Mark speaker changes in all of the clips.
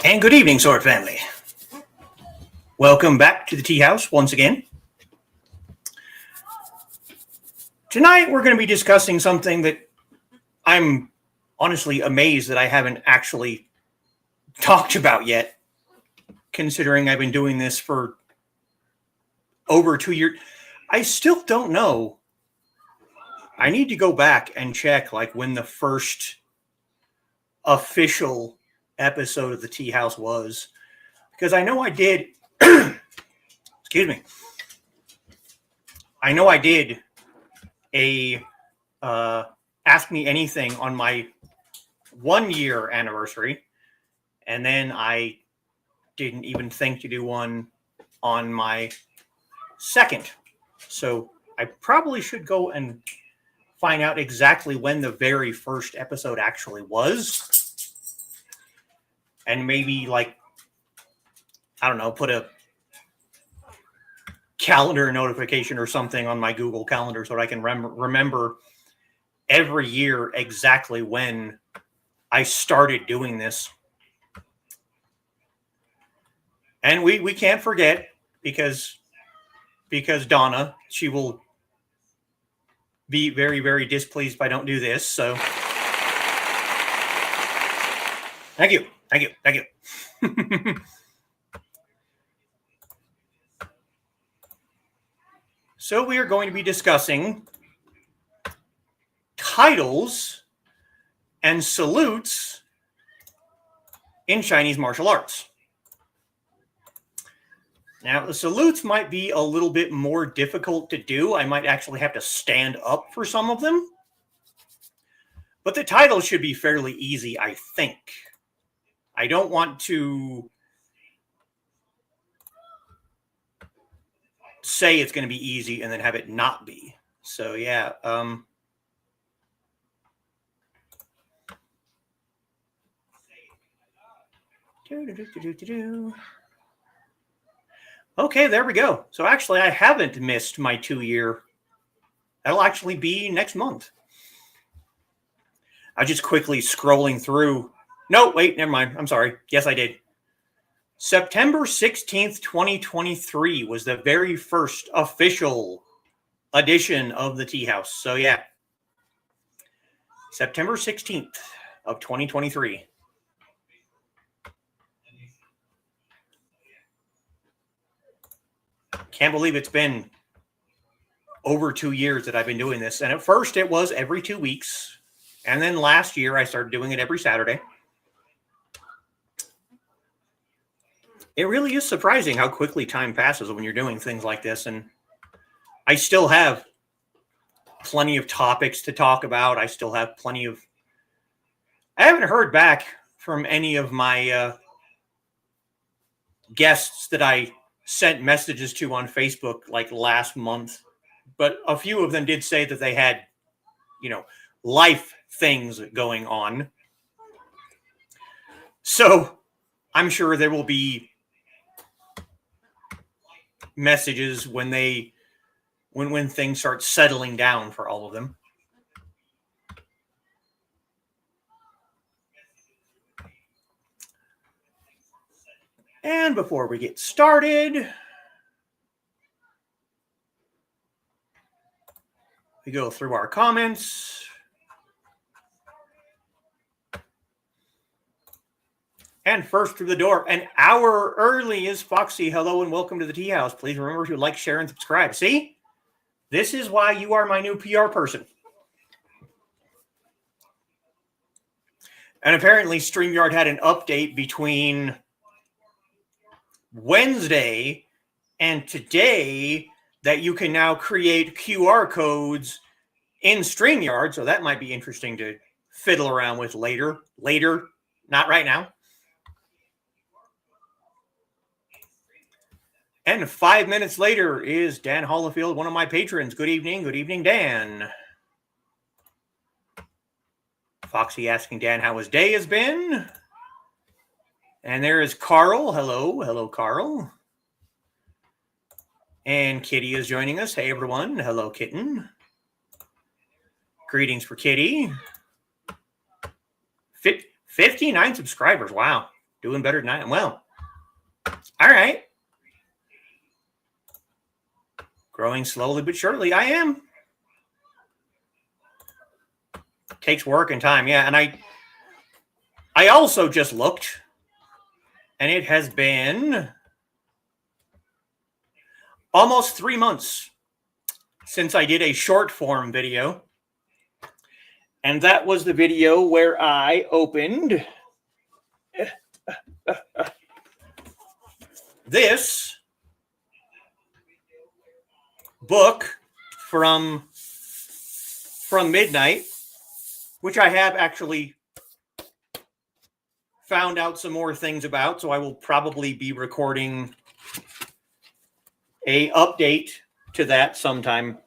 Speaker 1: And good evening, Sword Family. Welcome back to the Teahouse once again. Tonight we're going to be discussing something that I'm honestly amazed that I haven't actually talked about yet, considering I've been doing this for over 2 years. I still don't know. I need to go back and check when the first official episode of the Teahouse was, because I know I did excuse me, I know I did a Ask Me Anything on my 1 year anniversary, and then I didn't even think to do one on my second. So I probably should go and find out exactly when the very first episode actually was. And maybe, I don't know, put a calendar notification or something on my Google Calendar so that I can remember every year exactly when I started doing this. And we can't forget, because Donna, she will be very, very displeased if I don't do this. So thank you. So we are going to be discussing titles and salutes in Chinese martial arts. Now, the salutes might be a little bit more difficult to do. I might actually have to stand up for some of them. But the titles should be fairly easy, I think. I don't want to say it's going to be easy and then have it not be. So, yeah. Okay, there we go. So actually, I haven't missed my 2 year. That'll actually be next month. I was just quickly scrolling through. No, wait, never mind. I'm sorry. Yes, I did. September 16th, 2023 was the very first official edition of the Teahouse. So, yeah. September 16th of 2023. Can't believe it's been over 2 years that I've been doing this. And at first it was every 2 weeks. And then last year I started doing it every Saturday. It really is surprising how quickly time passes when you're doing things like this. And I still have plenty of topics to talk about. I still have plenty of... I haven't heard back from any of my guests that I sent messages to on Facebook last month. But a few of them did say that they had, life things going on. So I'm sure there will be messages when things start settling down for all of them. And before we get started, we go through our comments. And first through the door, an hour early, is Foxy. Hello and welcome to the Teahouse. Please remember to like, share, and subscribe. See? This is why you are my new PR person. And apparently StreamYard had an update between Wednesday and today that you can now create QR codes in StreamYard. So that might be interesting to fiddle around with later. Not right now. And 5 minutes later is Dan Hollifield, one of my patrons. Good evening, Dan. Foxy asking Dan how his day has been. And there is Carl. Hello, Carl. And Kitty is joining us. Hey, everyone. Hello, Kitten. Greetings for Kitty. 59 subscribers. Wow. Doing better than I am. Well, all right. Growing slowly but surely. I am. Takes work and time. Yeah, and I also just looked, and it has been almost 3 months since I did a short form video. And that was the video where I opened this book from Midnight, which I have actually found out some more things about, so I will probably be recording a update to that sometime,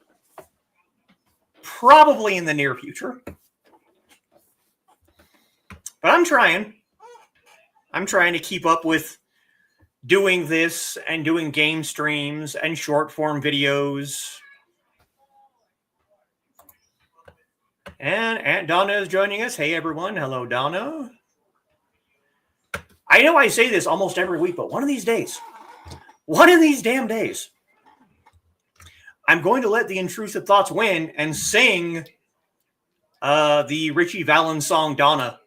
Speaker 1: probably in the near future. But I'm trying to keep up with doing this and doing game streams and short form videos. And Aunt Donna is joining us. Hey, everyone. Hello, Donna. I know I say this almost every week, but one of these damn days, I'm going to let the intrusive thoughts win and sing the Richie Valens song, Donna.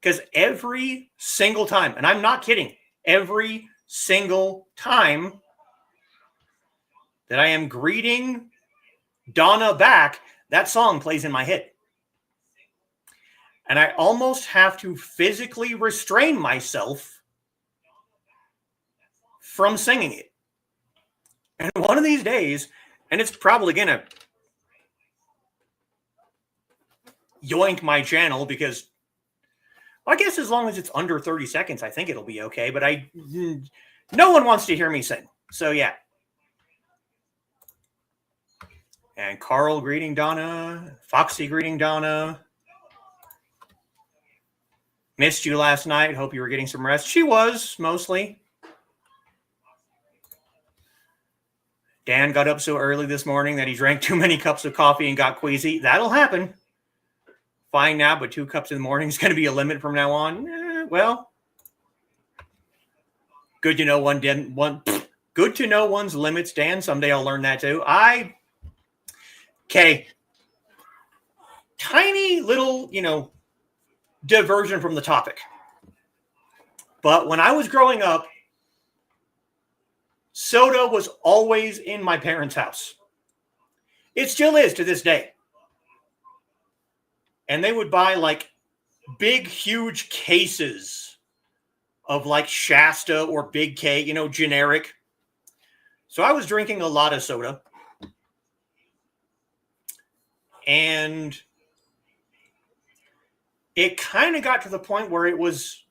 Speaker 1: Because every single time, and I'm not kidding, every single time that I am greeting Donna back, that song plays in my head. And I almost have to physically restrain myself from singing it. And one of these days, and it's probably going to yoink my channel because, well, I guess as long as it's under 30 seconds, I think it'll be okay. But no one wants to hear me sing. So, yeah. And Carl greeting Donna. Foxy greeting Donna. Missed you last night. Hope you were getting some rest. She was, mostly. Dan got up so early this morning that he drank too many cups of coffee and got queasy. That'll happen. Fine now, but 2 cups in the morning is going to be a limit from now on. Well, good to know good to know one's limits, Dan. Someday I'll learn that too. Okay. Tiny little, diversion from the topic. But when I was growing up, soda was always in my parents' house. It still is to this day. And they would buy like big, huge cases of like Shasta or Big K, generic. So I was drinking a lot of soda. And it kind of got to the point where it was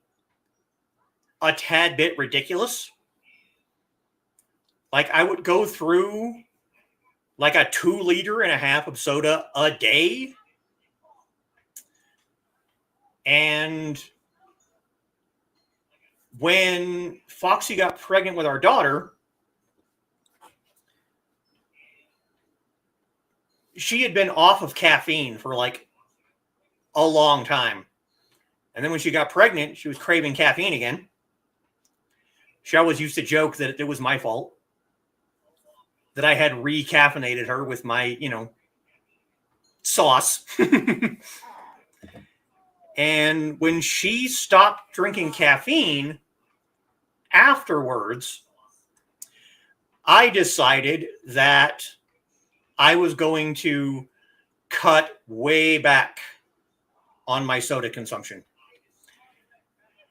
Speaker 1: a tad bit ridiculous. Like I would go through like a 2.5 liters of soda a day. And when Foxy got pregnant with our daughter, she had been off of caffeine for like a long time. And then when she got pregnant, she was craving caffeine again. She always used to joke that it was my fault, that I had re-caffeinated her with my, sauce. And when she stopped drinking caffeine afterwards, I decided that I was going to cut way back on my soda consumption.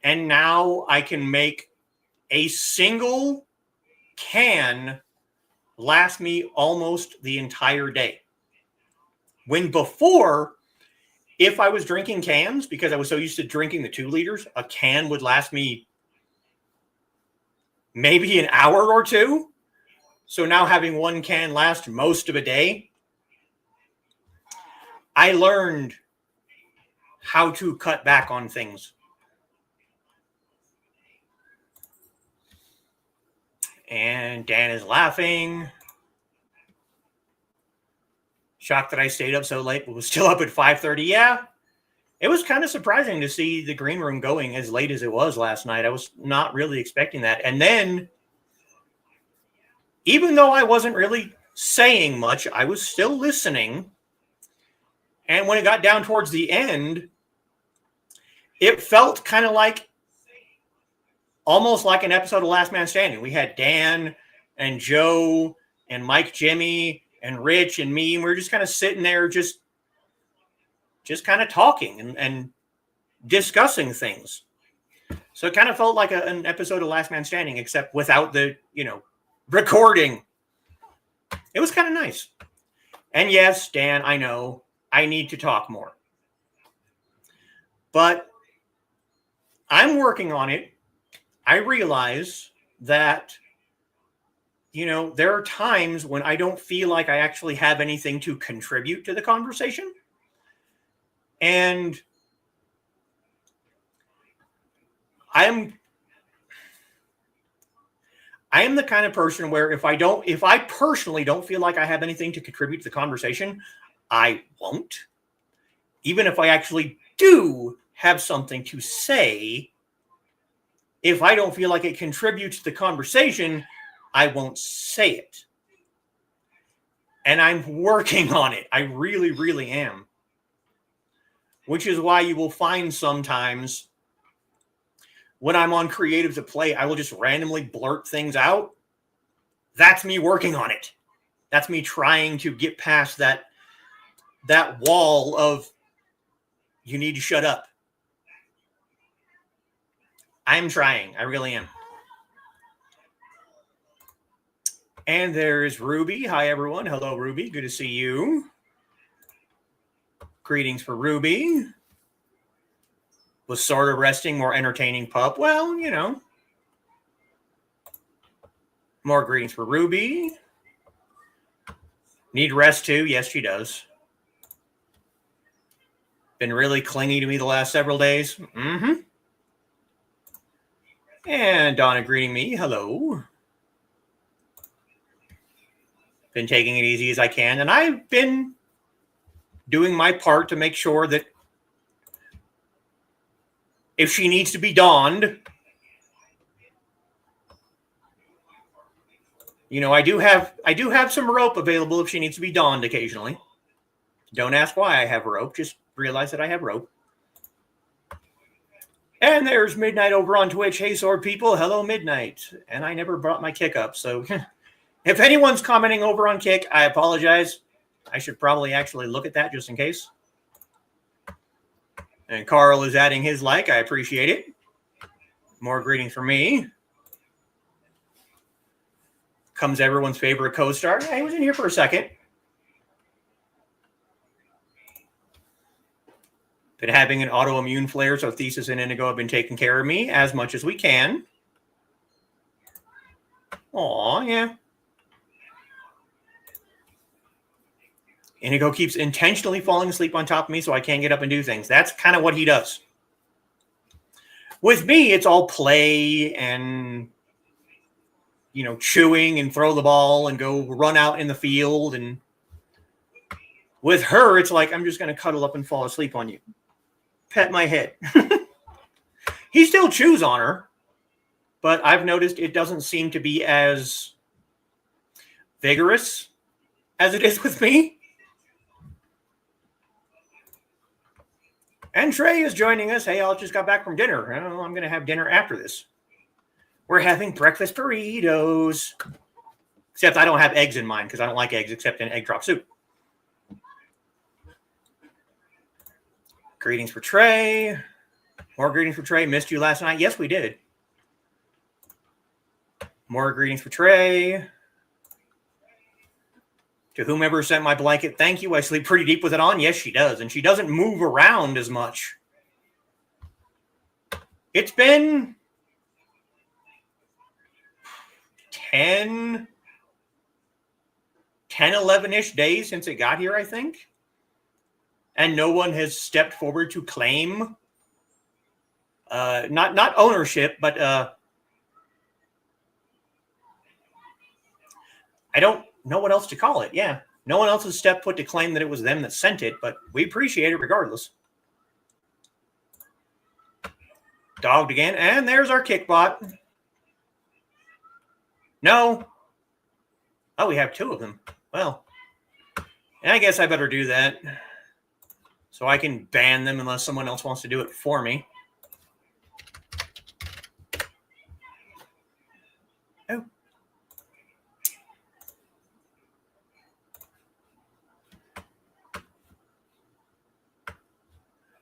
Speaker 1: And now I can make a single can last me almost the entire day. When before, if I was drinking cans, because I was so used to drinking the 2 liters, a can would last me maybe an hour or two. So now having 1 can last most of a day, I learned how to cut back on things. And Dan is laughing. Shocked that I stayed up so late, but was still up at 5:30. Yeah. it was kind of surprising to see the green room going as late as it was last night. I was not really expecting that. And then, even though I wasn't really saying much, I was still listening. And when it got down towards the end, it felt kind of like almost like an episode of Last Man Standing. We had Dan and Joe and Mike, Jimmy and Rich and me, and we were just kind of sitting there just kind of talking and discussing things. So it kind of felt like an episode of Last Man Standing, except without the, recording. It was kind of nice. And yes, Dan, I know I need to talk more. But I'm working on it. I realize that, there are times when I don't feel like I actually have anything to contribute to the conversation. And I am the kind of person where if I personally don't feel like I have anything to contribute to the conversation, I won't. Even if I actually do have something to say, if I don't feel like it contributes to the conversation, I won't say it. And I'm working on it. I really, really am. Which is why you will find sometimes when I'm on Creative to Play, I will just randomly blurt things out. That's me working on it. That's me trying to get past that wall of, you need to shut up. I'm trying. I really am. And there's Ruby. Hi, everyone. Hello, Ruby. Good to see you. Greetings for Ruby. Was sort of resting, more entertaining pup. Well, More greetings for Ruby. Need rest too? Yes, she does. Been really clingy to me the last several days. Mm-hmm. And Donna greeting me. Hello. Been taking it easy as I can. And I've been doing my part to make sure that if she needs to be donned, I do have some rope available if she needs to be donned occasionally. Don't ask why I have rope. Just realize that I have rope. And there's Midnight over on Twitch. Hey, Sword People. Hello, Midnight. And I never brought my kick up. So if anyone's commenting over on Kick, I apologize. I should probably actually look at that just in case. And Carl is adding his like. I appreciate it. More greetings from me. Comes everyone's favorite co-star. Yeah, he was in here for a second. Been having an autoimmune flare, so Thesis and Indigo have been taking care of me as much as we can. Aw, yeah. Indigo keeps intentionally falling asleep on top of me so I can't get up and do things. That's kind of what he does. With me, it's all play and, chewing and throw the ball and go run out in the field. And with her, it's like, I'm just going to cuddle up and fall asleep on you. Pet my head. He still chews on her, but I've noticed it doesn't seem to be as vigorous as it is with me. And Trey is joining us. Hey, I just got back from dinner. I'm going to have dinner after this. We're having breakfast burritos. Except I don't have eggs in mine because I don't like eggs except in egg drop soup. Greetings for Trey. More greetings for Trey. Missed you last night. Yes, we did. More greetings for Trey. To whomever sent my blanket, thank you. I sleep pretty deep with it on. Yes, she does. And she doesn't move around as much. It's been 10, 11-ish days since it got here, I think. And no one has stepped forward to claim, not ownership, but I don't know what else to call it. Yeah. No one else has stepped foot to claim that it was them that sent it, but we appreciate it regardless. Dogged again. And there's our kickbot. No. Oh, we have 2 of them. Well, I guess I better do that. So I can ban them unless someone else wants to do it for me. Oh.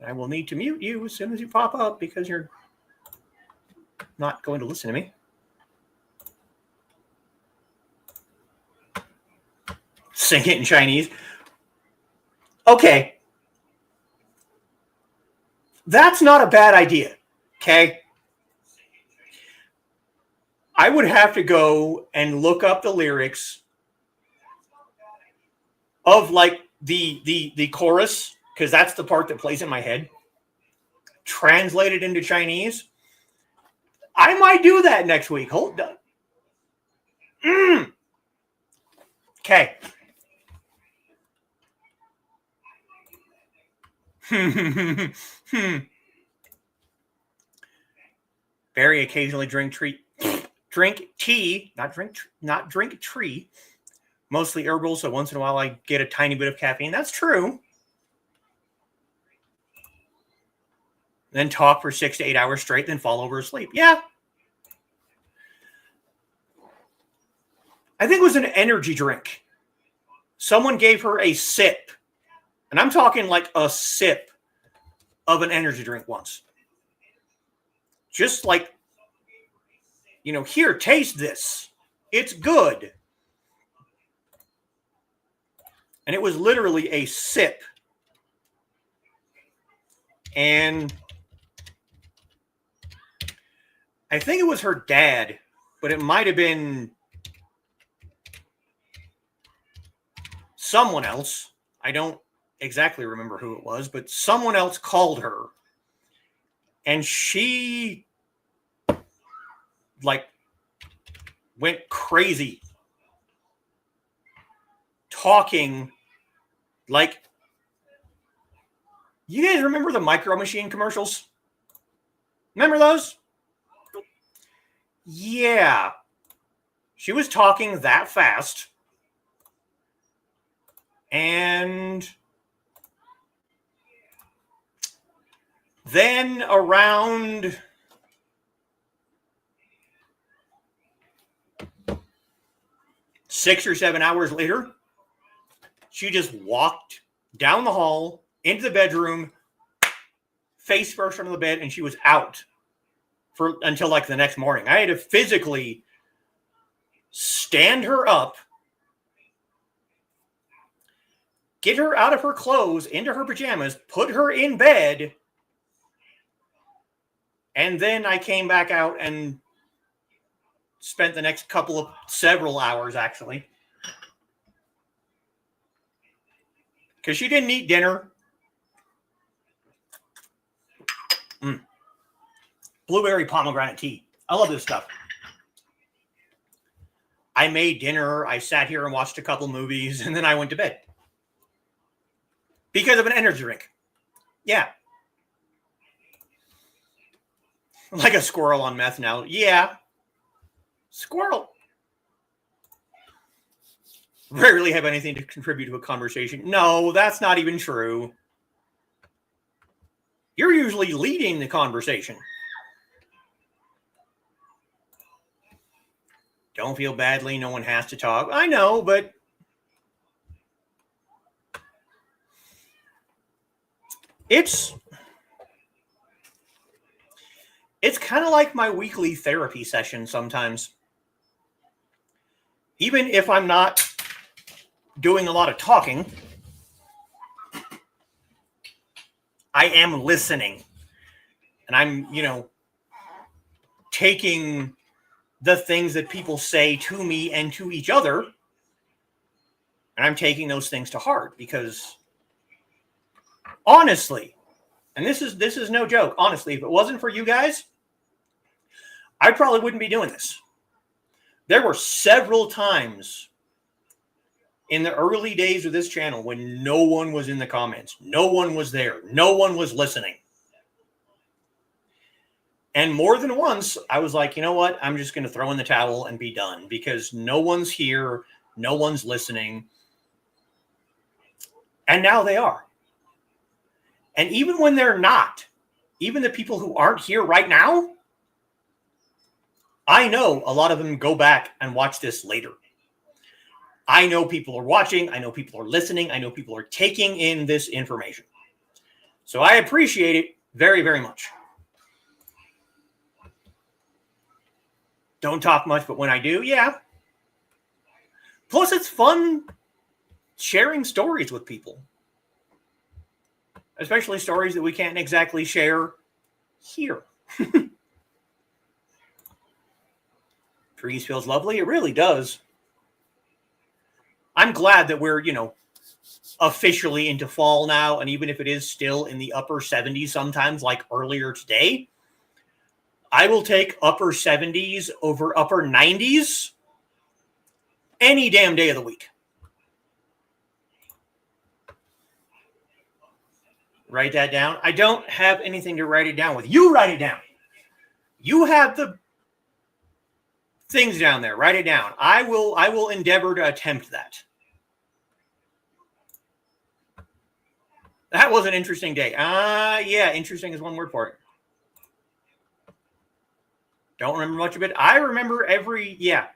Speaker 1: I will need to mute you as soon as you pop up because you're not going to listen to me. Sing it in Chinese. Okay. That's not a bad idea. Okay. I would have to go and look up the lyrics of like the chorus, because that's the part that plays in my head. Translate it into Chinese. I might do that next week. Hold on. Okay. Very occasionally drink tea, not drink tree. Mostly herbal, so once in a while I get a tiny bit of caffeine. That's true. Then talk for 6 to 8 hours straight, then fall over asleep. Yeah. I think it was an energy drink. Someone gave her a sip. And I'm talking like a sip of an energy drink once. Just like, here, taste this. It's good. And it was literally a sip. And I think it was her dad, but it might have been someone else. I don't exactly remember who it was, but someone else called her. And she went crazy. Talking like, you guys remember the Micro Machine commercials? Remember those? Yeah. She was talking that fast. And then around 6 or 7 hours later, she just walked down the hall into the bedroom, face first under the bed, and she was out until like the next morning. I had to physically stand her up, get her out of her clothes, into her pajamas, put her in bed, and then I came back out and spent the next several hours, actually. Because she didn't eat dinner. Blueberry pomegranate tea. I love this stuff. I made dinner. I sat here and watched a couple movies, and then I went to bed. Because of an energy drink. Yeah. Like a squirrel on meth now. Yeah. Squirrel. Rarely have anything to contribute to a conversation. No, that's not even true. You're usually leading the conversation. Don't feel badly. No one has to talk. I know, but it's kind of like my weekly therapy session sometimes. Even if I'm not doing a lot of talking, I am listening. And I'm, taking the things that people say to me and to each other, and I'm taking those things to heart because honestly, and this is no joke, honestly, if it wasn't for you guys, I probably wouldn't be doing this. There were several times in the early days of this channel when no one was in the comments, no one was there, no one was listening. And more than once, I was like, you know what? I'm just going to throw in the towel and be done because no one's here. No one's listening. And now they are. And even when they're not, even the people who aren't here right now, I know a lot of them go back and watch this later. I know people are watching. I know people are listening. I know people are taking in this information. So I appreciate it very, very much. Don't talk much, but when I do, yeah. Plus, it's fun sharing stories with people. Especially stories that we can't exactly share here. Trees feels lovely. It really does. I'm glad that we're, officially into fall now. And even if it is still in the upper 70s sometimes, like earlier today, I will take upper 70s over upper 90s any damn day of the week. Write that down. I don't have anything to write it down with. You write it down. You have the things down there. Write it down. I will endeavor to attempt that. That was an interesting day. Yeah, interesting is one word for it. Don't remember much of it. I remember yeah.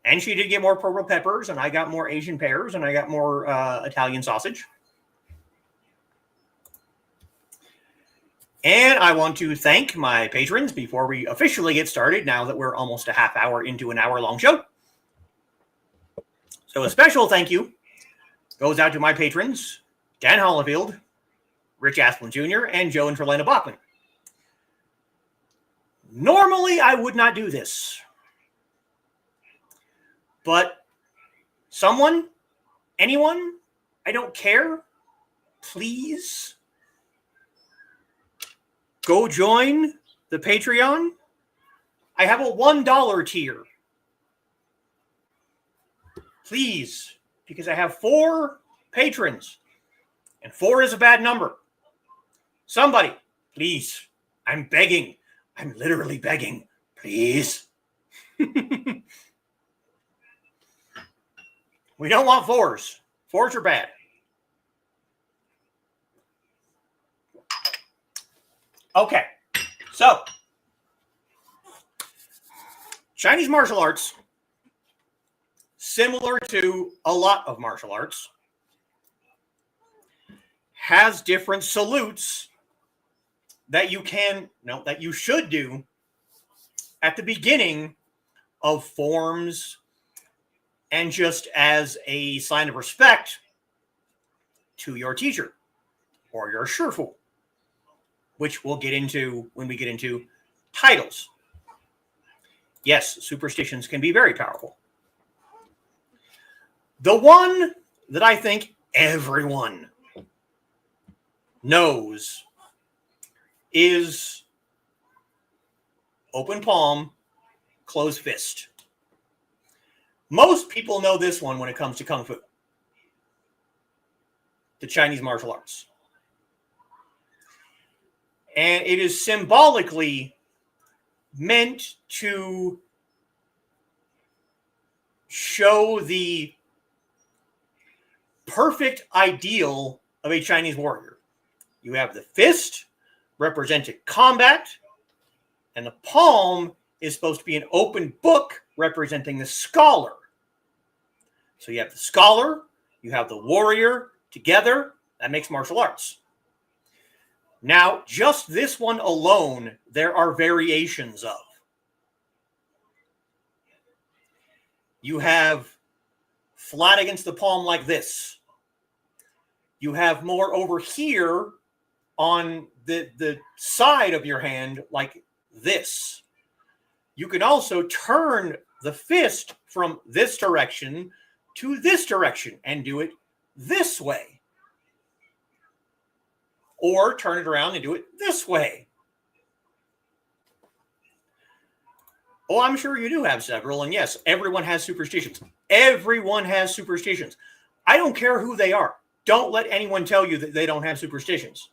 Speaker 1: And she did get more purple peppers, and I got more Asian pears, and I got more Italian sausage. And I want to thank my patrons before we officially get started, now that we're almost a half hour into an hour-long show. So a special thank you goes out to my patrons, Dan Hollifield, Rich Asplin Jr., and Joe and Trelena Bachman. Normally, I would not do this. But anyone, I don't care, please go join the Patreon. I have a $1 tier. Please, because I have 4 patrons, and 4 is a bad number. Somebody, please, I'm begging. I'm literally begging. Please. We don't want 4s. 4s are bad. Okay, so Chinese martial arts, similar to a lot of martial arts, has different salutes that you should do at the beginning of forms and just as a sign of respect to your teacher or your shifu, which we'll get into when we get into titles. Yes, superstitions can be very powerful. The one that I think everyone knows is open palm, closed fist. Most people know this one when it comes to Kung Fu, the Chinese martial arts. And it is symbolically meant to show the perfect ideal of a Chinese warrior. You have the fist, representing combat, and the palm is supposed to be an open book representing the scholar. So you have the scholar, you have the warrior together. That makes martial arts. Now, just this one alone, there are variations of. You have flat against the palm like this. You have more over here on the side of your hand like this. You can also turn the fist from this direction to this direction and do it this way. Or turn it around and do it this way. Oh, I'm sure you do have several. And yes, everyone has superstitions. Everyone has superstitions. I don't care who they are. Don't let anyone tell you that they don't have superstitions.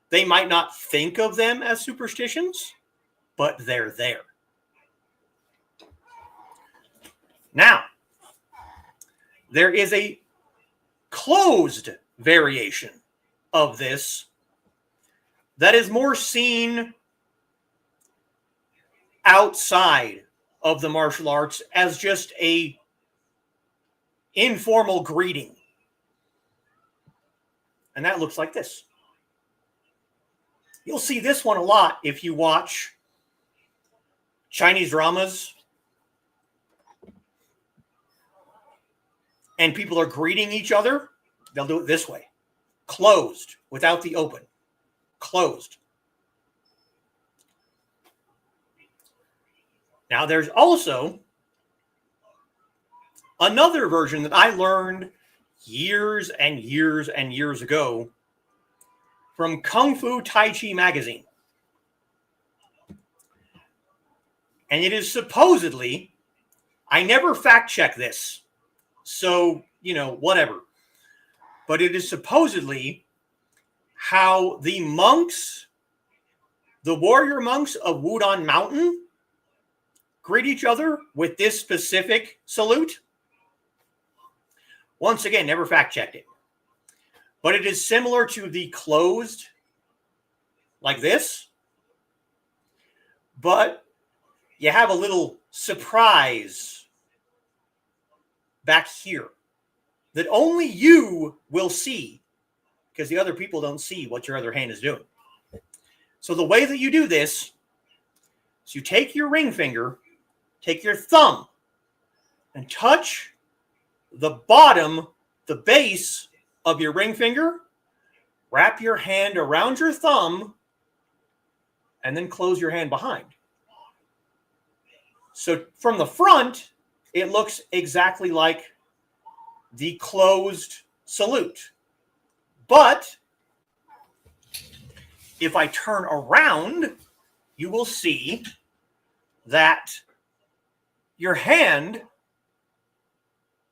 Speaker 1: They might not think of them as superstitions, but they're there. Now, there is a closed variation of this that is more seen outside of the martial arts as just a informal greeting. And that looks like this. You'll see this one a lot if you watch Chinese dramas and people are greeting each other. They'll do it this way. Closed, without the open. Closed. Now, there's also another version that I learned years and years and years ago from Kung Fu Tai Chi magazine. And it is supposedly, I never fact check this, so, whatever. But it is supposedly how the monks, the warrior monks of Wudang Mountain, greet each other with this specific salute. Once again, never fact checked it. But it is similar to the closed, like this. But you have a little surprise back here that only you will see, because the other people don't see what your other hand is doing. So the way that you do this is you take your ring finger, take your thumb, and touch the bottom, the base of your ring finger, wrap your hand around your thumb, and then close your hand behind. So from the front, it looks exactly like the closed salute. But if I turn around, you will see that your hand,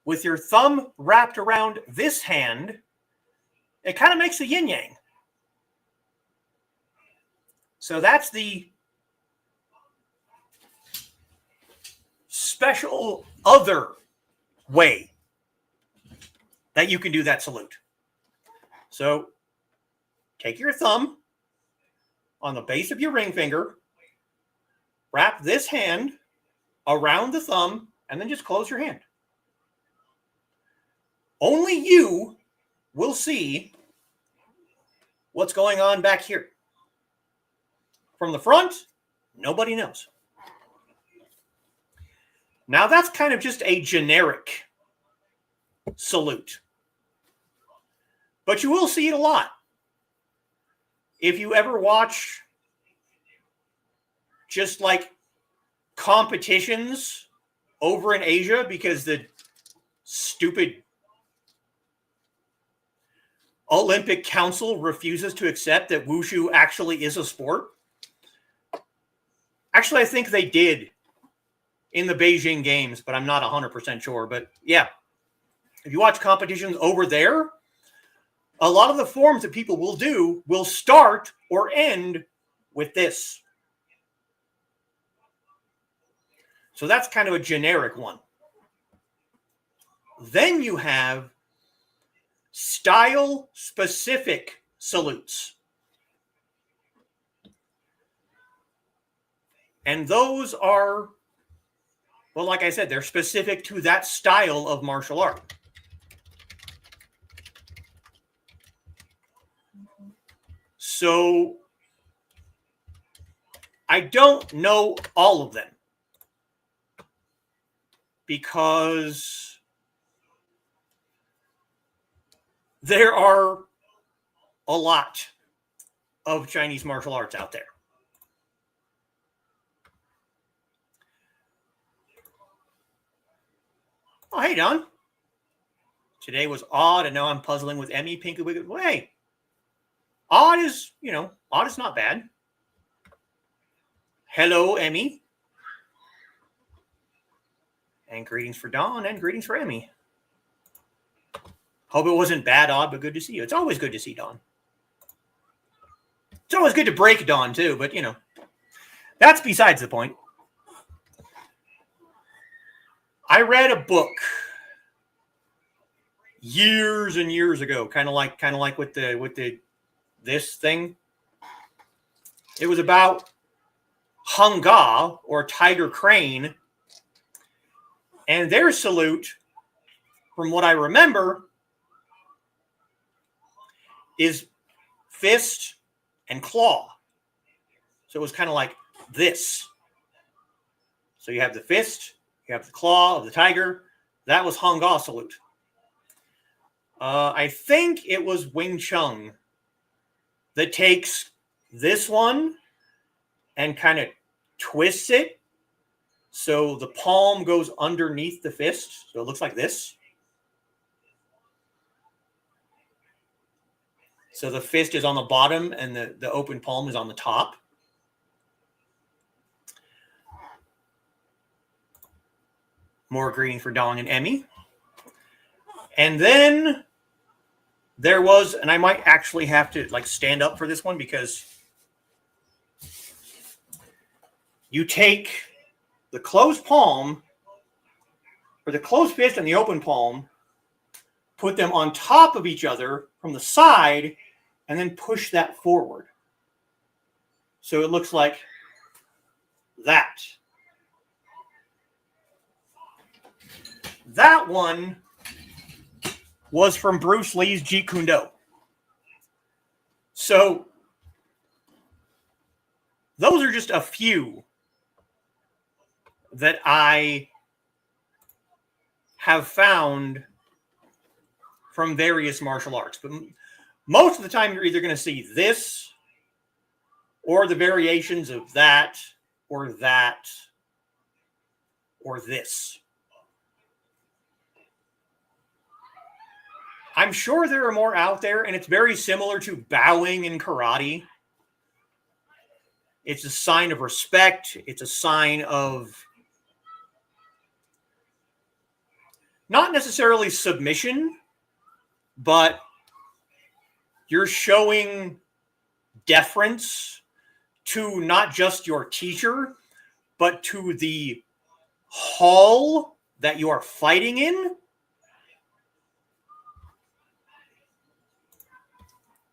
Speaker 1: with your thumb wrapped around this hand, it kind of makes a yin-yang. So that's the special other way that you can do that salute. So take your thumb on the base of your ring finger, wrap this hand around the thumb, and then just close your hand. Only you will see what's going on back here. From the front, nobody knows. Now that's kind of just a generic salute. But you will see it a lot. If you ever watch just like competitions over in Asia, because the stupid Olympic Council refuses to accept that wushu actually is a sport. Actually, I think they did in the Beijing Games, but I'm not 100% sure. But yeah, if you watch competitions over there, a lot of the forms that people will do will start or end with this. So that's kind of a generic one. Then you have style-specific salutes. And those are, well, like I said, they're specific to that style of martial art. So I don't know all of them because there are a lot of Chinese martial arts out there. Oh, hey, Don. Today was odd, and now I'm puzzling with Emmy, Pinky Wiggly. Well, hey, odd is not bad. Hello, Emmy. And greetings for Dawn, and greetings for Emmy. Hope it wasn't bad, odd, but good to see you. It's always good to see Dawn. It's always good to break dawn, too, but, you know, that's besides the point. I read a book years and years ago, kind of like with this thing. It was about Hunga, or tiger crane, and their salute, from what I remember, is fist and claw. So it was kind of like this. So you have the fist, you have the claw of the tiger. That was Hunga salute. I think it was Wing Chun that takes this one and kind of twists it so the palm goes underneath the fist. So it looks like this. So the fist is on the bottom and the open palm is on the top. More greeting for Dawn and Emmy. And then there was, and I might actually have to like stand up for this one, because you take the closed palm, or the closed fist and the open palm, put them on top of each other from the side, and then push that forward. So it looks like that. That one was from Bruce Lee's Jeet Kune Do. So those are just a few that I have found from various martial arts. But most of the time, you're either going to see this or the variations of that or that or this. I'm sure there are more out there, and it's very similar to bowing in karate. It's a sign of respect. It's a sign of not necessarily submission, but you're showing deference to not just your teacher, but to the hall that you are fighting in.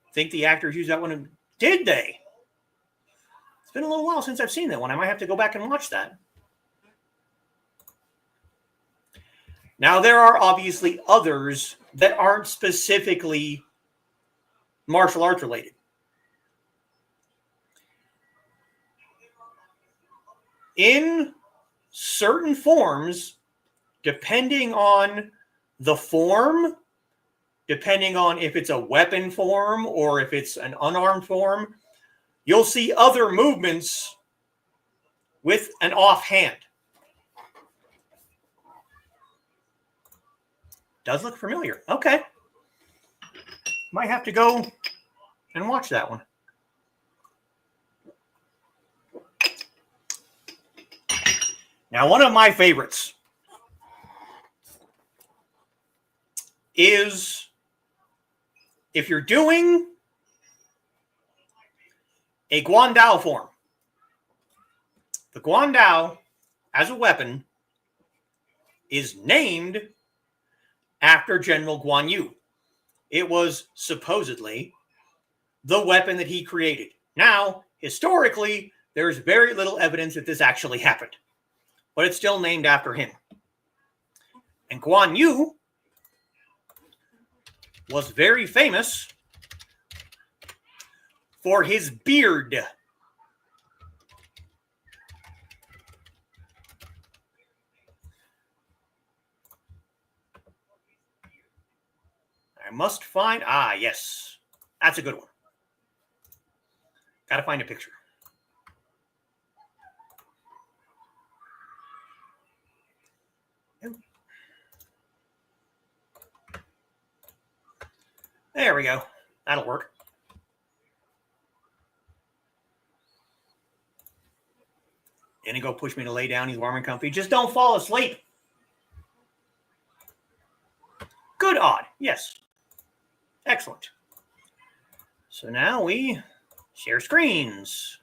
Speaker 1: I think the actors used that one. Did they? It's been a little while since I've seen that one. I might have to go back and watch that. Now, there are obviously others that aren't specifically martial arts related. In certain forms, depending on the form, depending on if it's a weapon form or if it's an unarmed form, you'll see other movements with an offhand. Does look familiar. Okay. Might have to go and watch that one. Now, one of my favorites is if you're doing a Guandao form. The Guandao, as a weapon, is named after General Guan Yu. It was supposedly the weapon that he created. Now, historically, there's very little evidence that this actually happened, but it's still named after him. And Guan Yu was very famous for his beard. I must find, yes, that's a good one. Got to find a picture. There we go. That'll work. And he go push me to lay down. He's warm and comfy. Just don't fall asleep. Good odd. Yes. Excellent. So now we Share screens.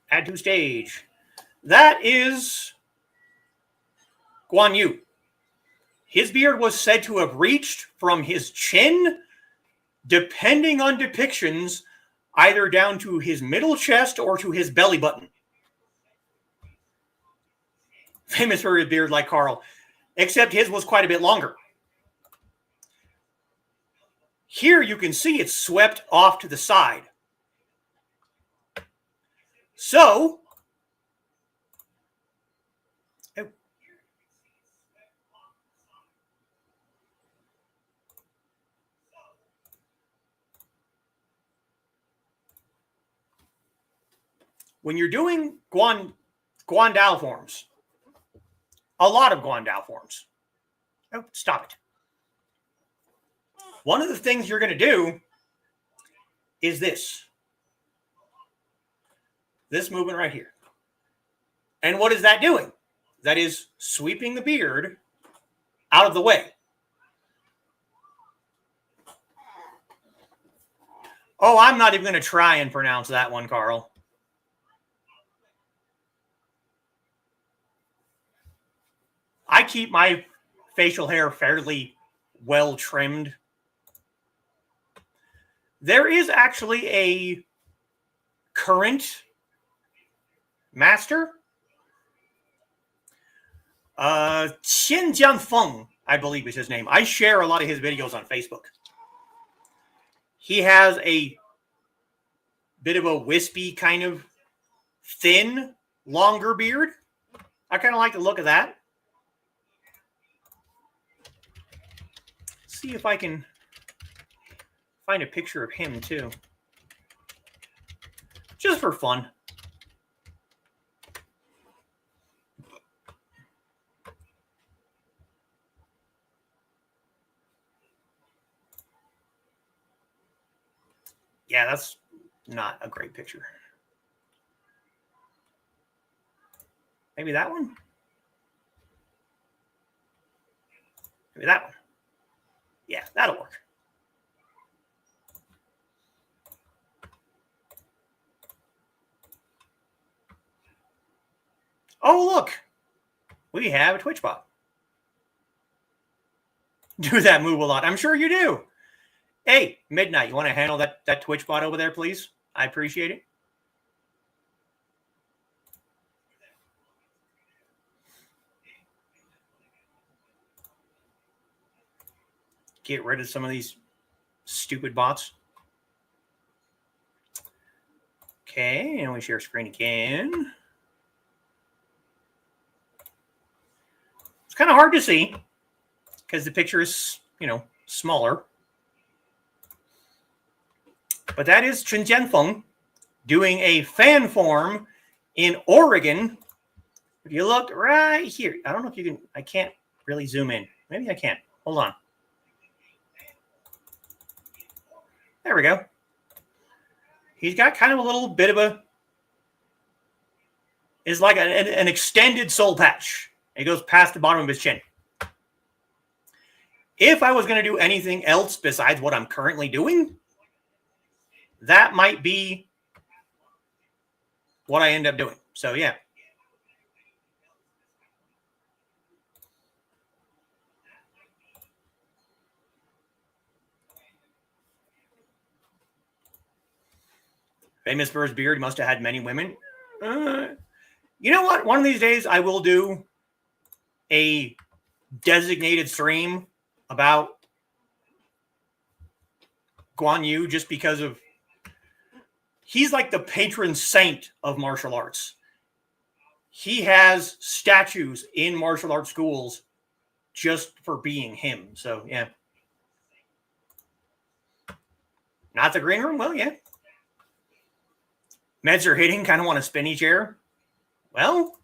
Speaker 1: Add to stage. That is Guan Yu. His beard was said to have reached from his chin, depending on depictions, either down to his middle chest or to his belly button. Famous for his beard like Carl, except his was quite a bit longer. Here you can see it's swept off to the side. So, when you're doing Guandao forms, a lot of Guandao forms. Oh, stop it. One of the things you're going to do is this. This movement right here. And what is that doing? That is sweeping the beard out of the way. Oh, I'm not even going to try and pronounce that one, Carl. I keep my facial hair fairly well trimmed. There is actually a current master, Qian Feng, I believe is his name. I share a lot of his videos on Facebook. He has a bit of a wispy, kind of thin, longer beard. I kind of like the look of that. See if I can find a picture of him too. Just for fun. Yeah, that's not a great picture. Maybe that one? Maybe that one. Yeah, that'll work. Oh, look. We have a Twitch bot. Do that move a lot. I'm sure you do. Hey, Midnight, you want to handle that Twitch bot over there, please? I appreciate it. Get rid of some of these stupid bots. Okay, and we share screen again. It's kind of hard to see because the picture is, smaller. But that is Chen Jianfeng doing a fan form in Oregon. If you look right here, I don't know if you can, I can't really zoom in. Maybe I can. Hold on. There we go. He's got kind of a little bit of it's like an extended soul patch. It goes past the bottom of his chin. If I was going to do anything else besides what I'm currently doing, that might be what I end up doing. So, yeah. Famous for his beard. He must have had many women. You know what? One of these days I will do a designated stream about Guan Yu just because of he's like the patron saint of martial arts. He has statues in martial arts schools just for being him. So, yeah. Not the green room? Well, yeah. Meds are hitting, kind of want a spinny chair. Well,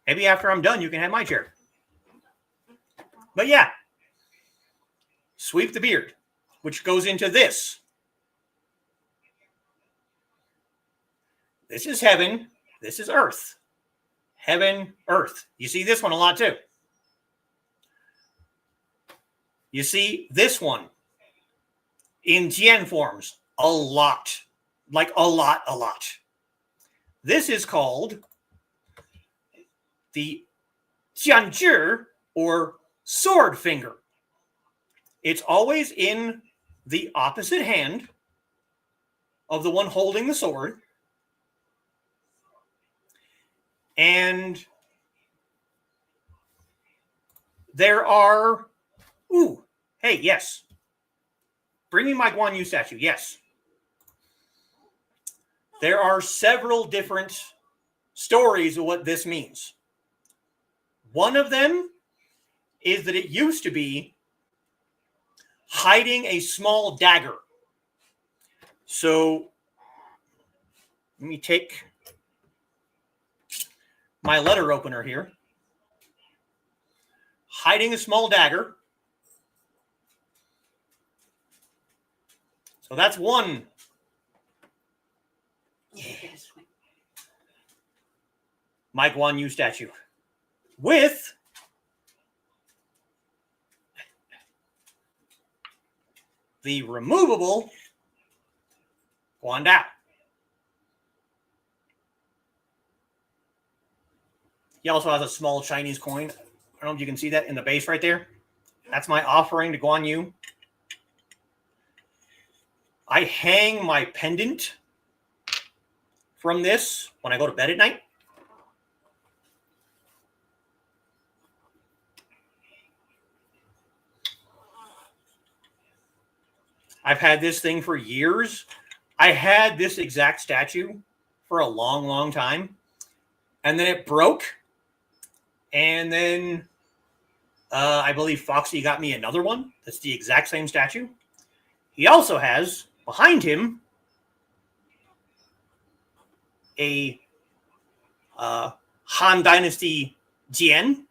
Speaker 1: maybe after I'm done, you can have my chair. But yeah, sweep the beard, which goes into this. This is heaven. This is earth. Heaven, earth. You see this one a lot too. You see this one in Jian forms a lot, like a lot. This is called the Jianzhi, or sword finger. It's always in the opposite hand of the one holding the sword. And there are, hey, yes. Bring me my Guan Yu statue, yes. There are several different stories of what this means. One of them is that it used to be hiding a small dagger. So let me take my letter opener here. Hiding a small dagger. So that's one. Yes. My Guan Yu statue. With the removable Guan Dao. He also has a small Chinese coin. I don't know if you can see that in the base right there. That's my offering to Guan Yu. I hang my pendant from this when I go to bed at night. I've had this thing for years. I had this exact statue for a long time. And then it broke. And then I believe Foxy got me another one. That's the exact same statue. He also has, behind him, a Han Dynasty Jian,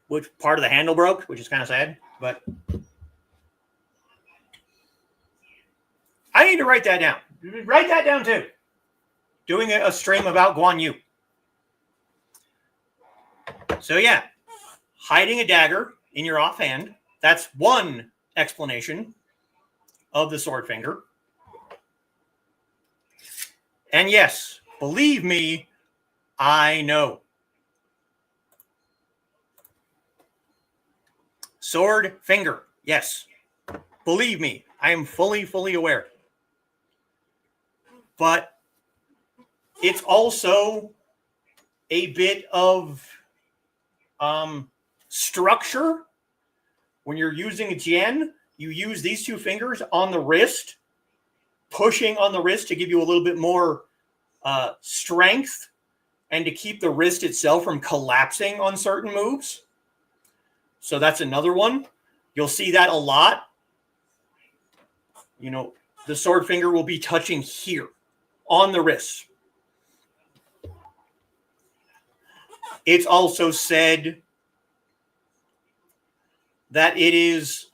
Speaker 1: which part of the handle broke, which is kind of sad. But I need to write that down. Write that down too. Doing a stream about Guan Yu. So yeah, hiding a dagger in your offhand. That's one explanation of the sword finger. And yes, believe me, I know. Sword finger. Yes. Believe me, I am fully aware. But it's also a bit of structure. When you're using a Jian, you use these two fingers on the wrist, pushing on the wrist to give you a little bit more strength and to keep the wrist itself from collapsing on certain moves. So that's another one. You'll see that a lot. You know, the sword finger will be touching here on the wrist. It's also said that it is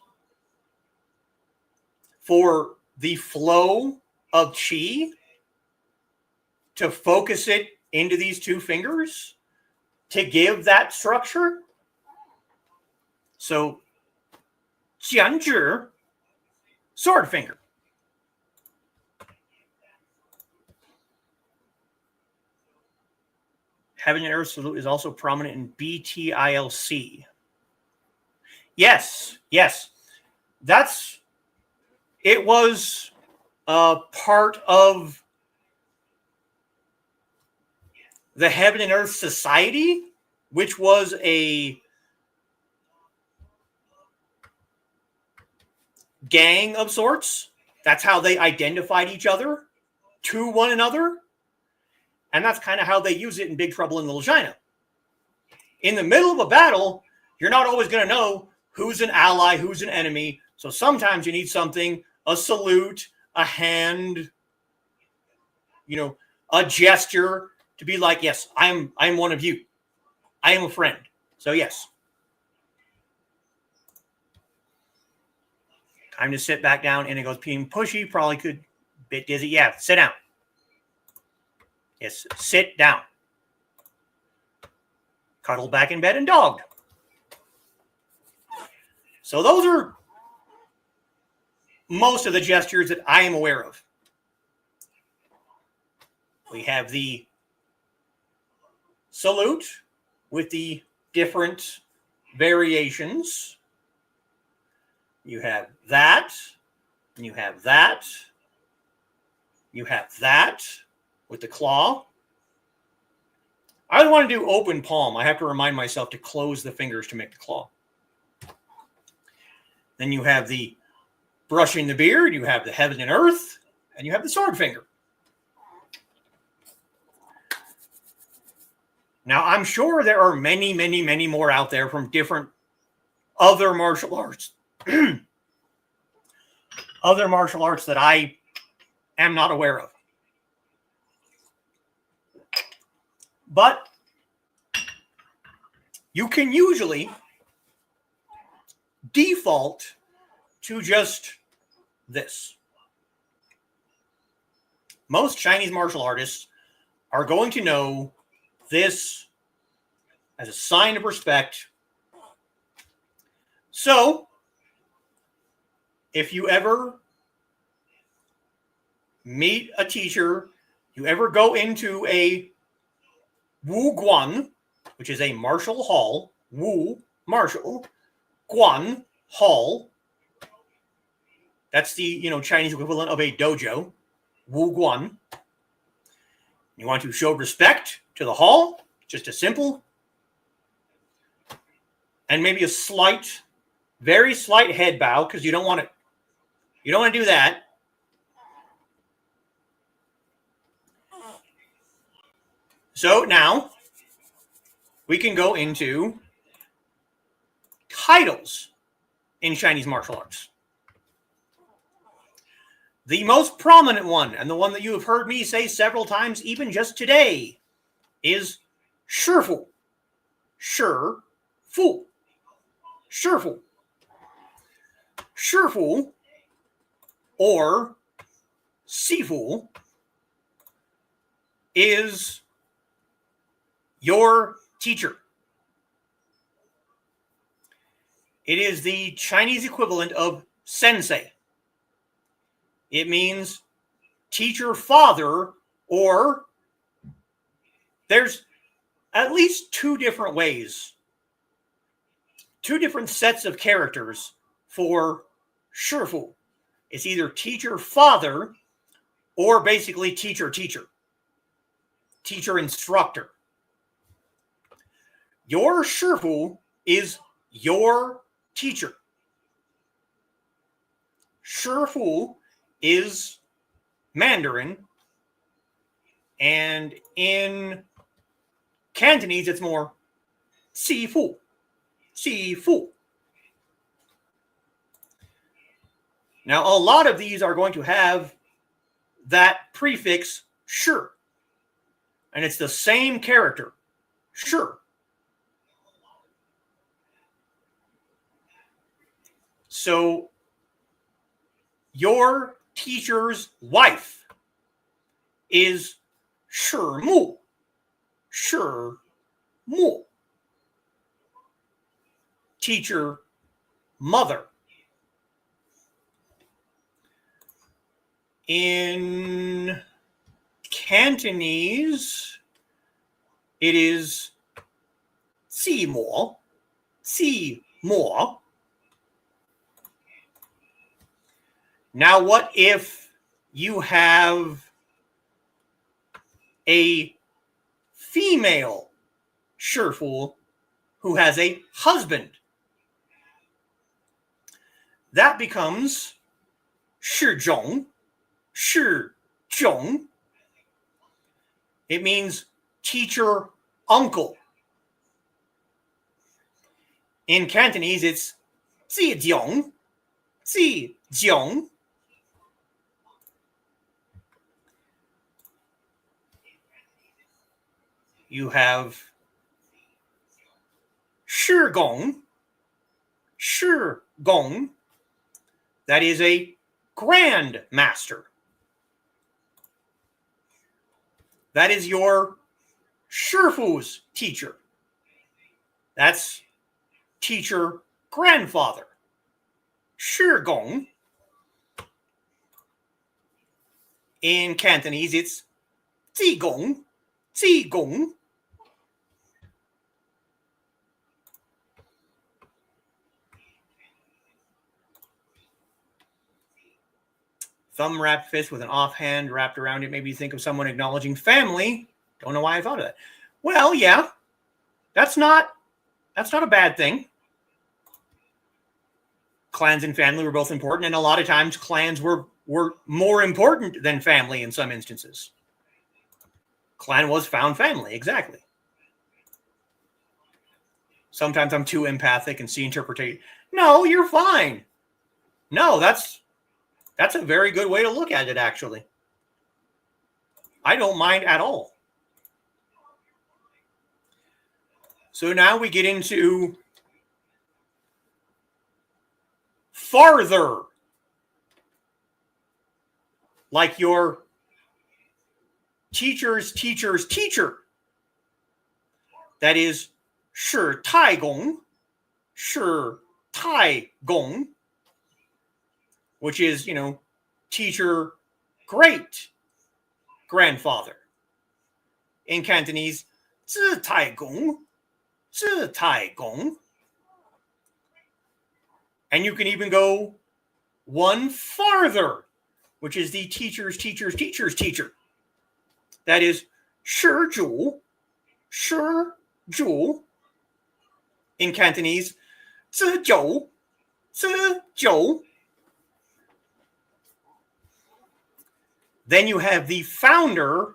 Speaker 1: for the flow of qi to focus it into these two fingers to give that structure. So, Jianzhi, sword finger. Heaven and Earth salute is also prominent in BTILC. Yes. It was part of the Heaven and Earth Society, which was a gang of sorts. That's how they identified each other to one another. And that's kind of how they use it in Big Trouble in Little China. In the middle of a battle, you're not always going to know who's an ally, who's an enemy. So sometimes you need something, a salute, a hand, you know, a gesture to be like, yes, I'm one of you. I am a friend. So yes. Time to sit back down, and it goes being pushy. Probably could bit dizzy. Yeah, sit down. Yes, sit down. Cuddle back in bed and dogged. So those are most of the gestures that I am aware of. We have the salute with the different variations. You have that, and you have that. You have that with the claw. I don't want to do open palm. I have to remind myself to close the fingers to make the claw. Then you have the brushing the beard, you have the heaven and earth, and you have the sword finger. Now, I'm sure there are many, many, many more out there from different other martial arts. Other martial arts that I am not aware of. But you can usually default to just this. Most Chinese martial artists are going to know this as a sign of respect. So, if you ever meet a teacher, you ever go into a Wu Guan, which is a martial hall, Wu, martial, Guan, hall. That's the, Chinese equivalent of a dojo, Wu Guan. You want to show respect to the hall, just a simple, and maybe a slight, very slight head bow, because you don't want to do that. So now we can go into titles in Chinese martial arts. The most prominent one, and the one that you have heard me say several times, even just today, is Shifu. Shifu. Shifu. Shifu, or Sifu, is your teacher. It is the Chinese equivalent of sensei. It means teacher father, or there's at least two different ways, two different sets of characters for Shifu. It's either teacher father or basically teacher instructor. Your Shifu is your teacher. Shifu is Mandarin, and in Cantonese it's more Sifu. Sifu. Now, a lot of these are going to have that prefix shi, and it's the same character, shi. So, your teacher's wife is shi mu. Shi mu. Teacher mother. In Cantonese, it is si mo. Si mo. Now, what if you have a female Shifu who has a husband? That becomes Shizhong. Shizhong. It means teacher uncle. In Cantonese, it's Zijiong. Zijiong. You have Shigong. Shigong. That is a grand master. That is your Shifu's teacher. That's teacher grandfather. shi gong. In Cantonese, it's ji gong, ji gong. Thumb wrapped fist with an offhand wrapped around it. Maybe you think of someone acknowledging family. Don't know why I thought of that. Well, yeah, that's not a bad thing. Clans and family were both important, and a lot of times clans were more important than family in some instances. Clan was found family, exactly. Sometimes I'm too empathic and see interpretation. No, you're fine. No, that's a very good way to look at it, actually. I don't mind at all. So now we get into farther, like your teacher's teacher's teacher. That is, 是太公, 是太公, which is, teacher great grandfather. In Cantonese, 自太公, 自太公. And you can even go one farther, which is the teacher's teacher's teacher's teacher. That is, 师主, 师主. In Cantonese, 自九, 自九. Then you have the founder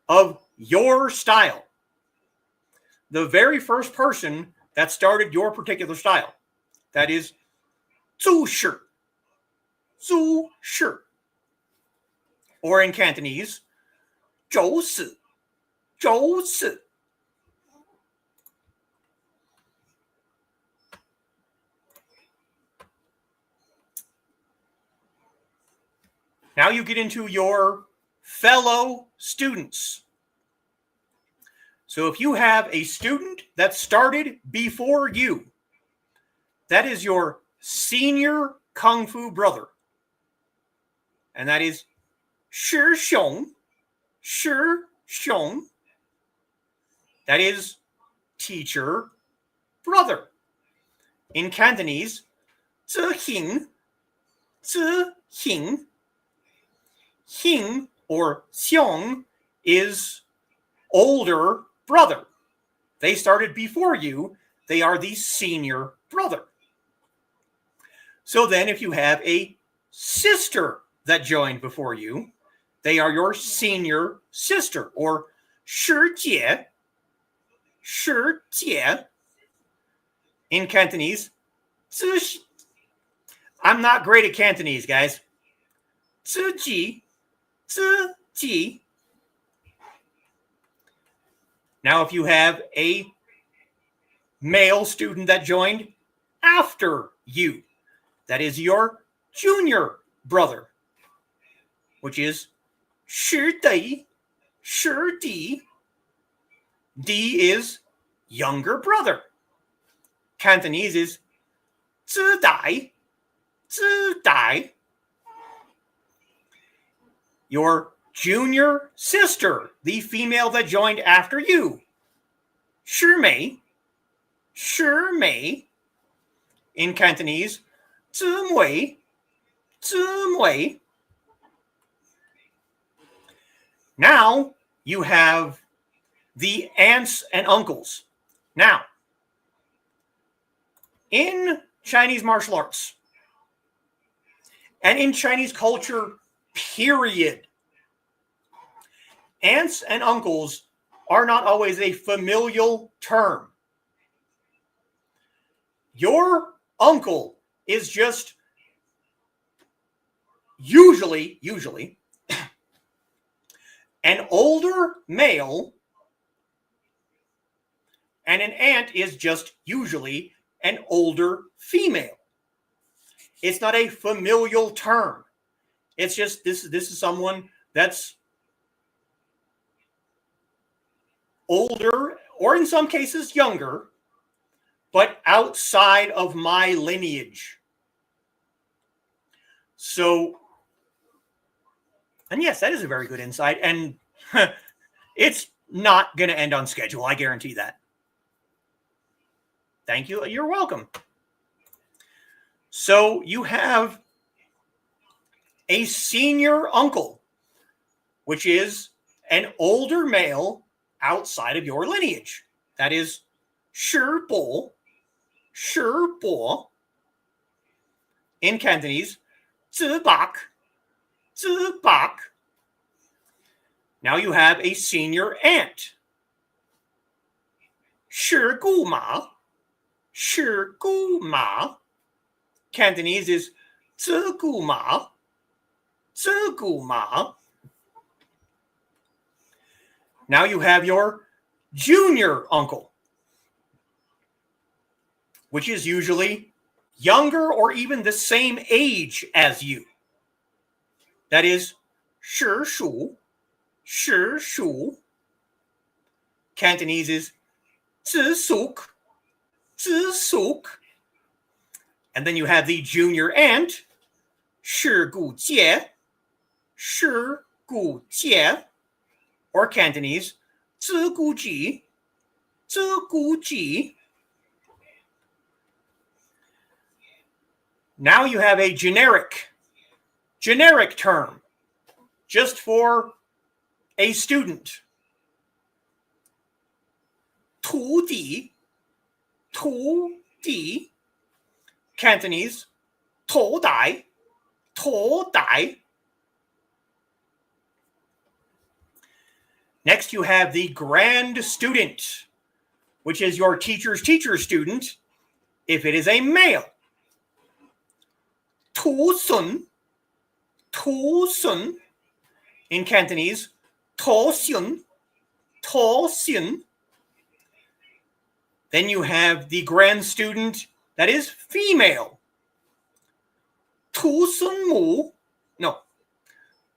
Speaker 1: of your style. The very first person that started your particular style. That is, 祖师, 祖师. Or in Cantonese, 周四, 周四. Now you get into your fellow students. So if you have a student that started before you, that is your senior Kung Fu brother. And that is 师兄, 师兄. That is teacher brother. In Cantonese, 子行, 子行. Hing or xiong is older brother. They started before you. They are the senior brother. So then if you have a sister that joined before you, they are your senior sister, or 师姐, 师姐. In Cantonese, 自, I'm not great at Cantonese, guys. 自己, 自己. Now, if you have a male student that joined after you, that is your junior brother, which is 师弟, 师弟. D is younger brother. Cantonese is 自代, 自代. Your junior sister, the female that joined after you, 师妹, 师妹. In Cantonese, 姊妹, 姊妹. Now you have the aunts and uncles. Now, in Chinese martial arts and in Chinese culture, period, aunts and uncles are not always a familial term. Your uncle is just usually an older male, and an aunt is just usually an older female. It's not a familial term. It's just this is someone that's older, or in some cases younger, but outside of my lineage. So, and yes, that is a very good insight. And it's not going to end on schedule. I guarantee that. Thank you. You're welcome. So you have a senior uncle, which is an older male outside of your lineage. That is 师伯, 师伯. In Cantonese, 子伯, 子伯. Now you have a senior aunt. 师姑妈, 师姑妈. Cantonese is 子姑妈, 子姑妈. Now you have your junior uncle, which is usually younger or even the same age as you. That is 师叔, 师叔. Cantonese is 子叔, 子叔. And then you have the junior aunt, 师姑姐, 师姑姐. Or Cantonese, 子姑姐, 子姑姐. Now you have a generic term just for a student. 徒弟, 徒弟. Cantonese, 头代, 头代. Next, you have the grand student, which is your teacher's student, if it is a male. 徒孙, 徒孙. In Cantonese, 头孙, 头孙. Then you have the grand student that is female. 徒孙母, no,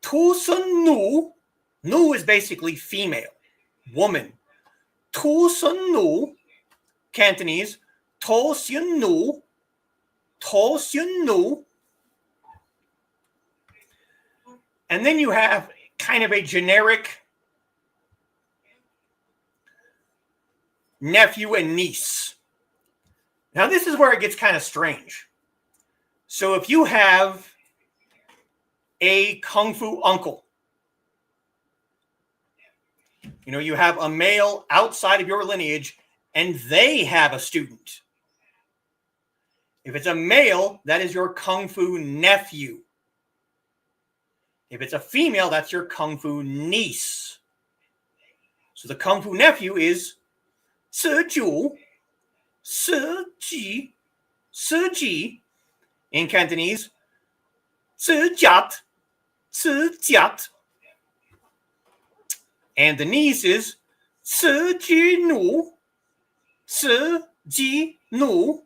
Speaker 1: 徒孙女. Nu is basically female, woman. 徒孙女, Cantonese, 头孙女, 头孙女. And then you have kind of a generic nephew and niece. Now, this is where it gets kind of strange. So if you have a kung fu uncle, you know, you have a male outside of your lineage and they have a student. If it's a male, that is your kung fu nephew. If it's a female, that's your kung fu niece. So the kung fu nephew is 子主, 子ji, 子ji. In Cantonese, 子家, 子家. And the niece is 子ji nu, 子ji nu.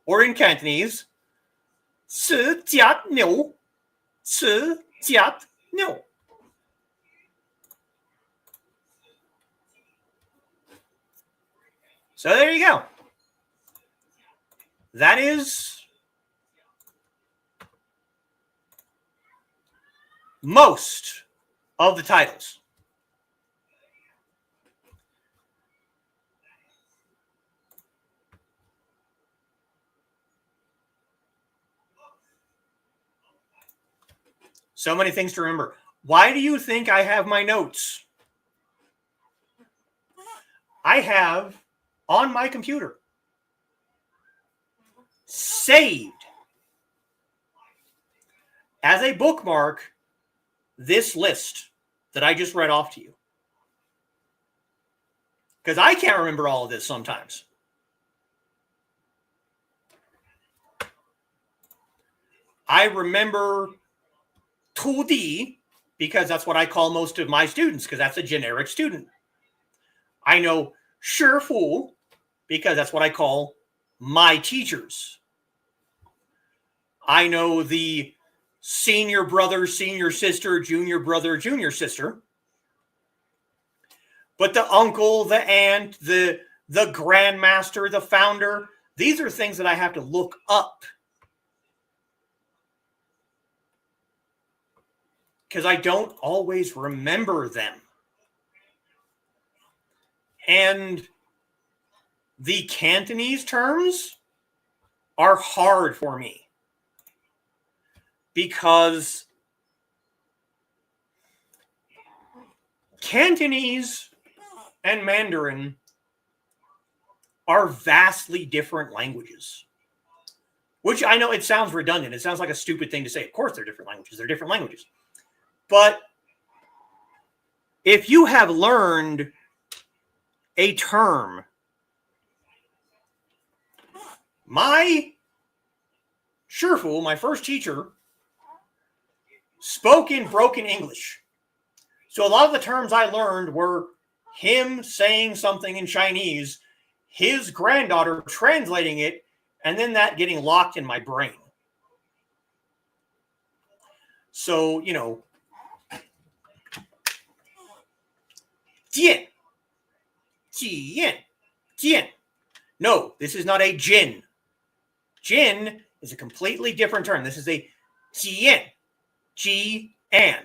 Speaker 1: Or in Cantonese, 子家牛, 子家牛. So there you go. That is most of the titles. So many things to remember. Why do you think I have my notes? I have on my computer saved as a bookmark this list that I just read off to you. Because I can't remember all of this sometimes. I remember 2D because that's what I call most of my students, because that's a generic student. I know 师傅because that's what I call my teachers. I know the senior brother, senior sister, junior brother, junior sister. But the uncle, the aunt, the grandmaster, the founder, these are things that I have to look up. because I don't always remember them. And the Cantonese terms are hard for me because Cantonese and Mandarin are vastly different languages, which I know it sounds redundant. It sounds like a stupid thing to say. Of course, they're different languages. They're different languages. But if you have learned a term, my Shifu, my first teacher, spoke in broken English. So a lot of the terms I learned were him saying something in Chinese, his granddaughter translating it, and then that getting locked in my brain. So, you know, Jian, Jian, Jian. No, this is not a Jin. Jin is a completely different term. This is a Jian, Ji-an.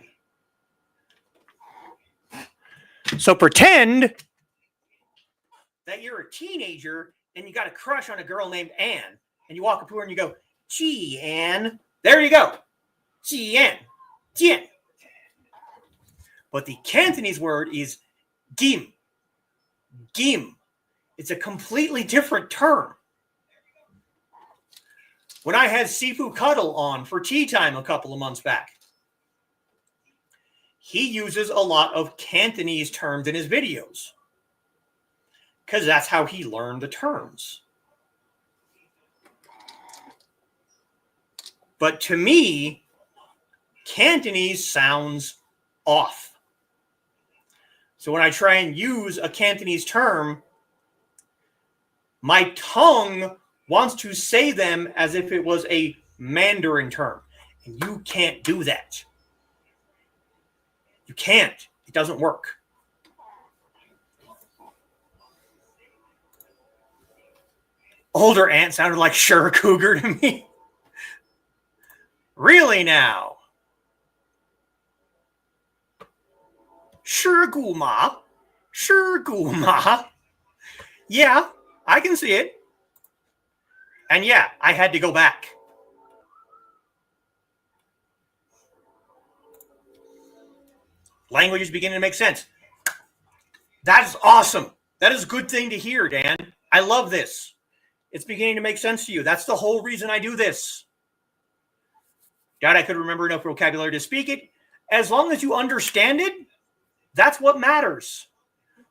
Speaker 1: So pretend that you're a teenager and you got a crush on a girl named Anne, and you walk up to her and you go, "Gee, Anne." There you go. Gee, Anne. Jian. But the Cantonese word is Gim. Gim. It's a completely different term. When I had Sifu Cuddle on for tea time a couple of months back, he uses a lot of Cantonese terms in his videos because that's how he learned the terms. But to me, Cantonese sounds off. So when I try and use a Cantonese term, my tongue wants to say them as if it was a Mandarin term. And you can't do that. You can't. It doesn't work. Older aunt sounded like Sure Cougar to me. Really now? Sure Guma. Sure Guma. Yeah, I can see it. And yeah, I had to go back. Language is beginning to make sense. That is awesome. That is a good thing to hear, Dan. I love this. It's beginning to make sense to you. That's the whole reason I do this. God, I could remember enough vocabulary to speak it. As long as you understand it, that's what matters.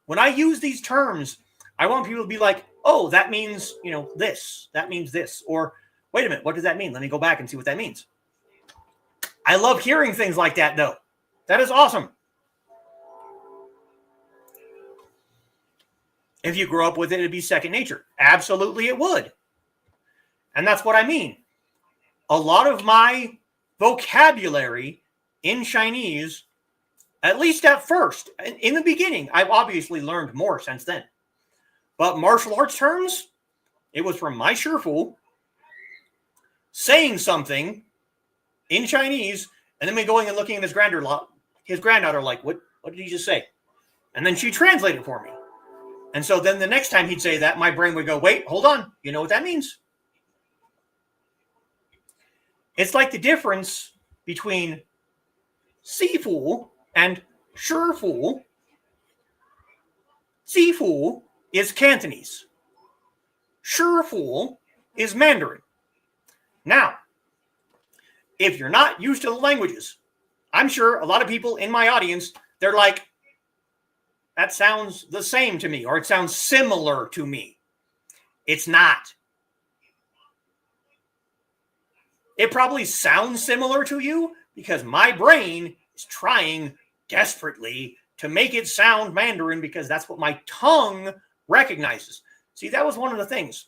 Speaker 1: When I use these terms, I want people to be like, oh, that means, you know, this. That means this. Or, wait a minute, what does that mean? Let me go back and see what that means. I love hearing things like that, though. That is awesome. If you grow up with it, it'd be second nature. Absolutely, it would. And that's what I mean. A lot of my vocabulary in Chinese, at least at first, in the beginning, I've obviously learned more since then. But martial arts terms, it was from my Shifu saying something in Chinese, and then me going and looking at his granddaughter like, what did he just say? And then she translated for me. And so then the next time he'd say that, my brain would go, wait, hold on. You know what that means? It's like the difference between Sifu and Shifu. Sifu is Cantonese. Shifu is Mandarin. Now, if you're not used to the languages, I'm sure a lot of people in my audience, they're like, that sounds the same to me, or it sounds similar to me. It's not. It probably sounds similar to you because my brain is trying desperately to make it sound Mandarin because that's what my tongue recognizes. See, that was one of the things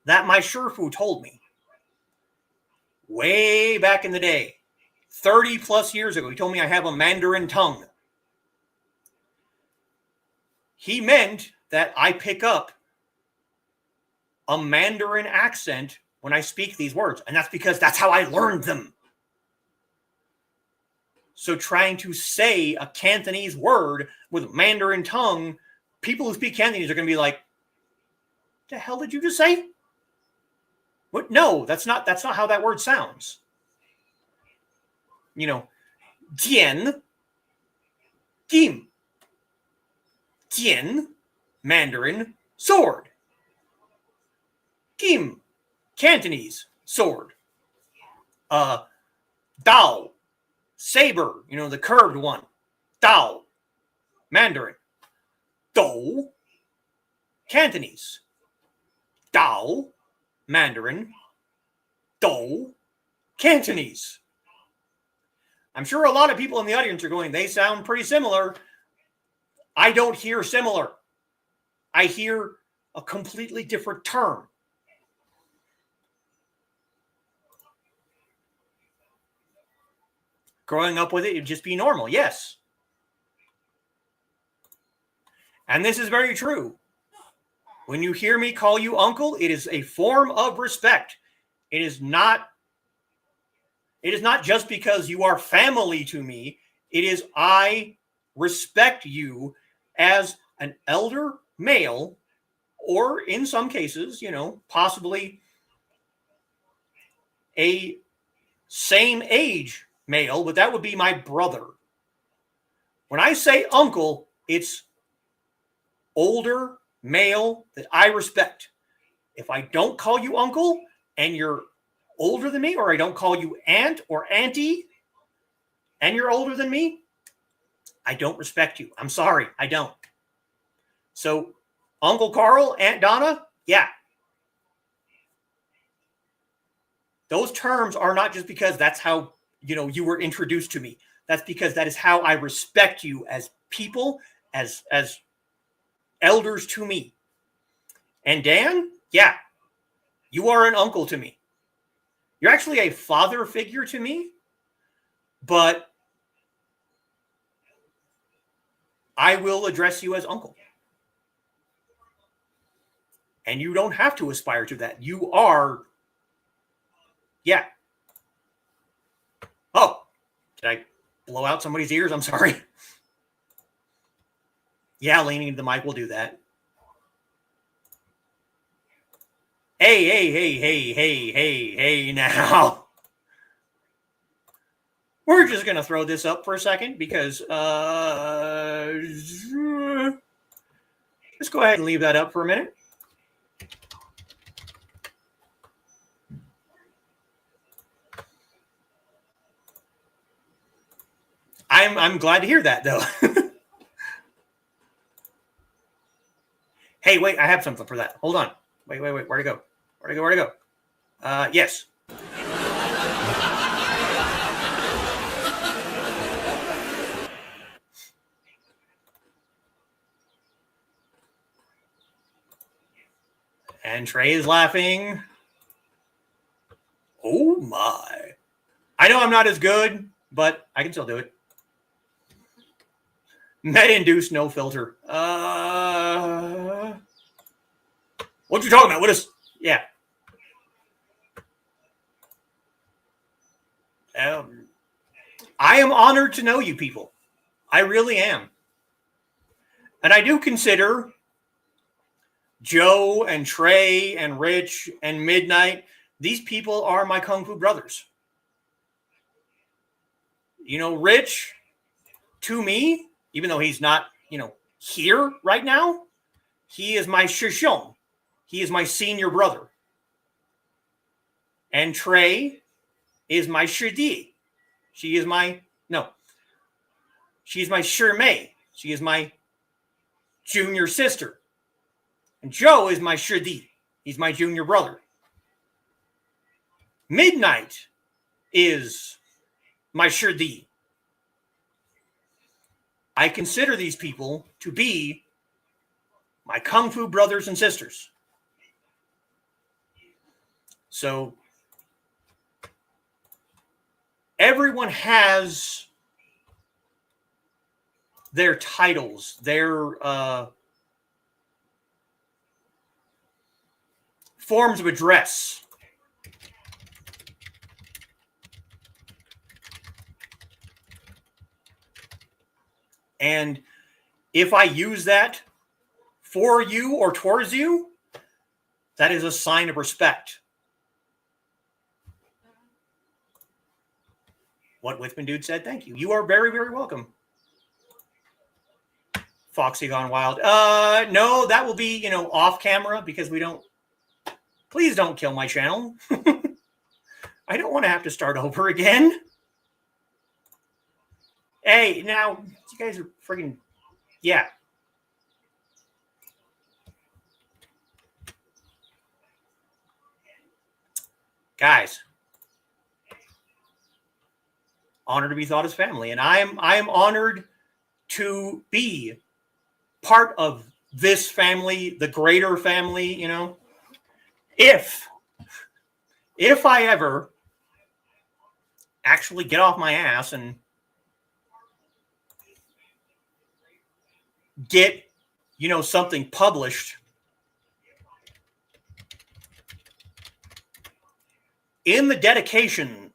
Speaker 1: that my Shifu told me way back in the day, 30 plus years ago. He told me I have a Mandarin tongue. He meant that I pick up a Mandarin accent when I speak these words. And that's because that's how I learned them. So trying to say a Cantonese word with Mandarin tongue, people who speak Cantonese are going to be like, the hell did you just say? What? No, that's not how that word sounds. You know, Jian, Kim. Jian, Mandarin, sword. Kim, Cantonese, sword. Dao, saber, the curved one. Dao, Mandarin. Dou, Cantonese. Dao, Mandarin. Dou, Cantonese. I'm sure a lot of people in the audience are going, they sound pretty similar. I don't hear similar. I hear a completely different term. Growing up with it, it'd just be normal. Yes. And this is very true. When you hear me call you uncle, it is a form of respect. It is not just because you are family to me. It is I respect you as an elder male, or in some cases, possibly a same age male, but that would be my brother. When I say uncle, it's older male that I respect. If I don't call you uncle and you're older than me, or I don't call you aunt or auntie and you're older than me, I don't respect you. I'm sorry, I don't. So Uncle Carl, Aunt Donna, yeah. Those terms are not just because that's how, you were introduced to me. That's because that is how I respect you as people, as elders to me. And Dan, yeah, you are an uncle to me. You're actually a father figure to me, but I will address you as uncle. And you don't have to aspire to that. You are, yeah. Oh, did I blow out somebody's ears? I'm sorry. Yeah, leaning into the mic will do that. Hey, now. We're just going to throw this up for a second because just go ahead and leave that up for a minute. I'm glad to hear that, though. Hey, wait, I have something for that. Hold on. Wait. Where'd it go? Yes. And Trey is laughing. Oh, my. I know I'm not as good, but I can still do it. Med-induced no filter. What you talking about? What is... Yeah. I am honored to know you people. I really am. And I do consider Joe and Trey and Rich and Midnight, these people are my Kung Fu brothers. Rich, to me, even though he's not, here right now, he is my Shishong. He is my senior brother. And Trey is my Shidi. She's my Shirmei. She is my junior sister. And Joe is my Shidi. He's my junior brother. Midnight is my Shidi. I consider these people to be my Kung Fu brothers and sisters. So everyone has their titles, their forms of address. And if I use that for you or towards you, that is a sign of respect. What Whitman Dude said, thank you. You are very, very welcome. Foxy Gone Wild. No, that will be, off camera because we don't. Please don't kill my channel. I don't want to have to start over again. Hey, now, you guys are freaking. Yeah. Guys. Honored to be thought as family. And I am honored to be part of this family, the greater family, If I ever actually get off my ass and get, something published in the dedication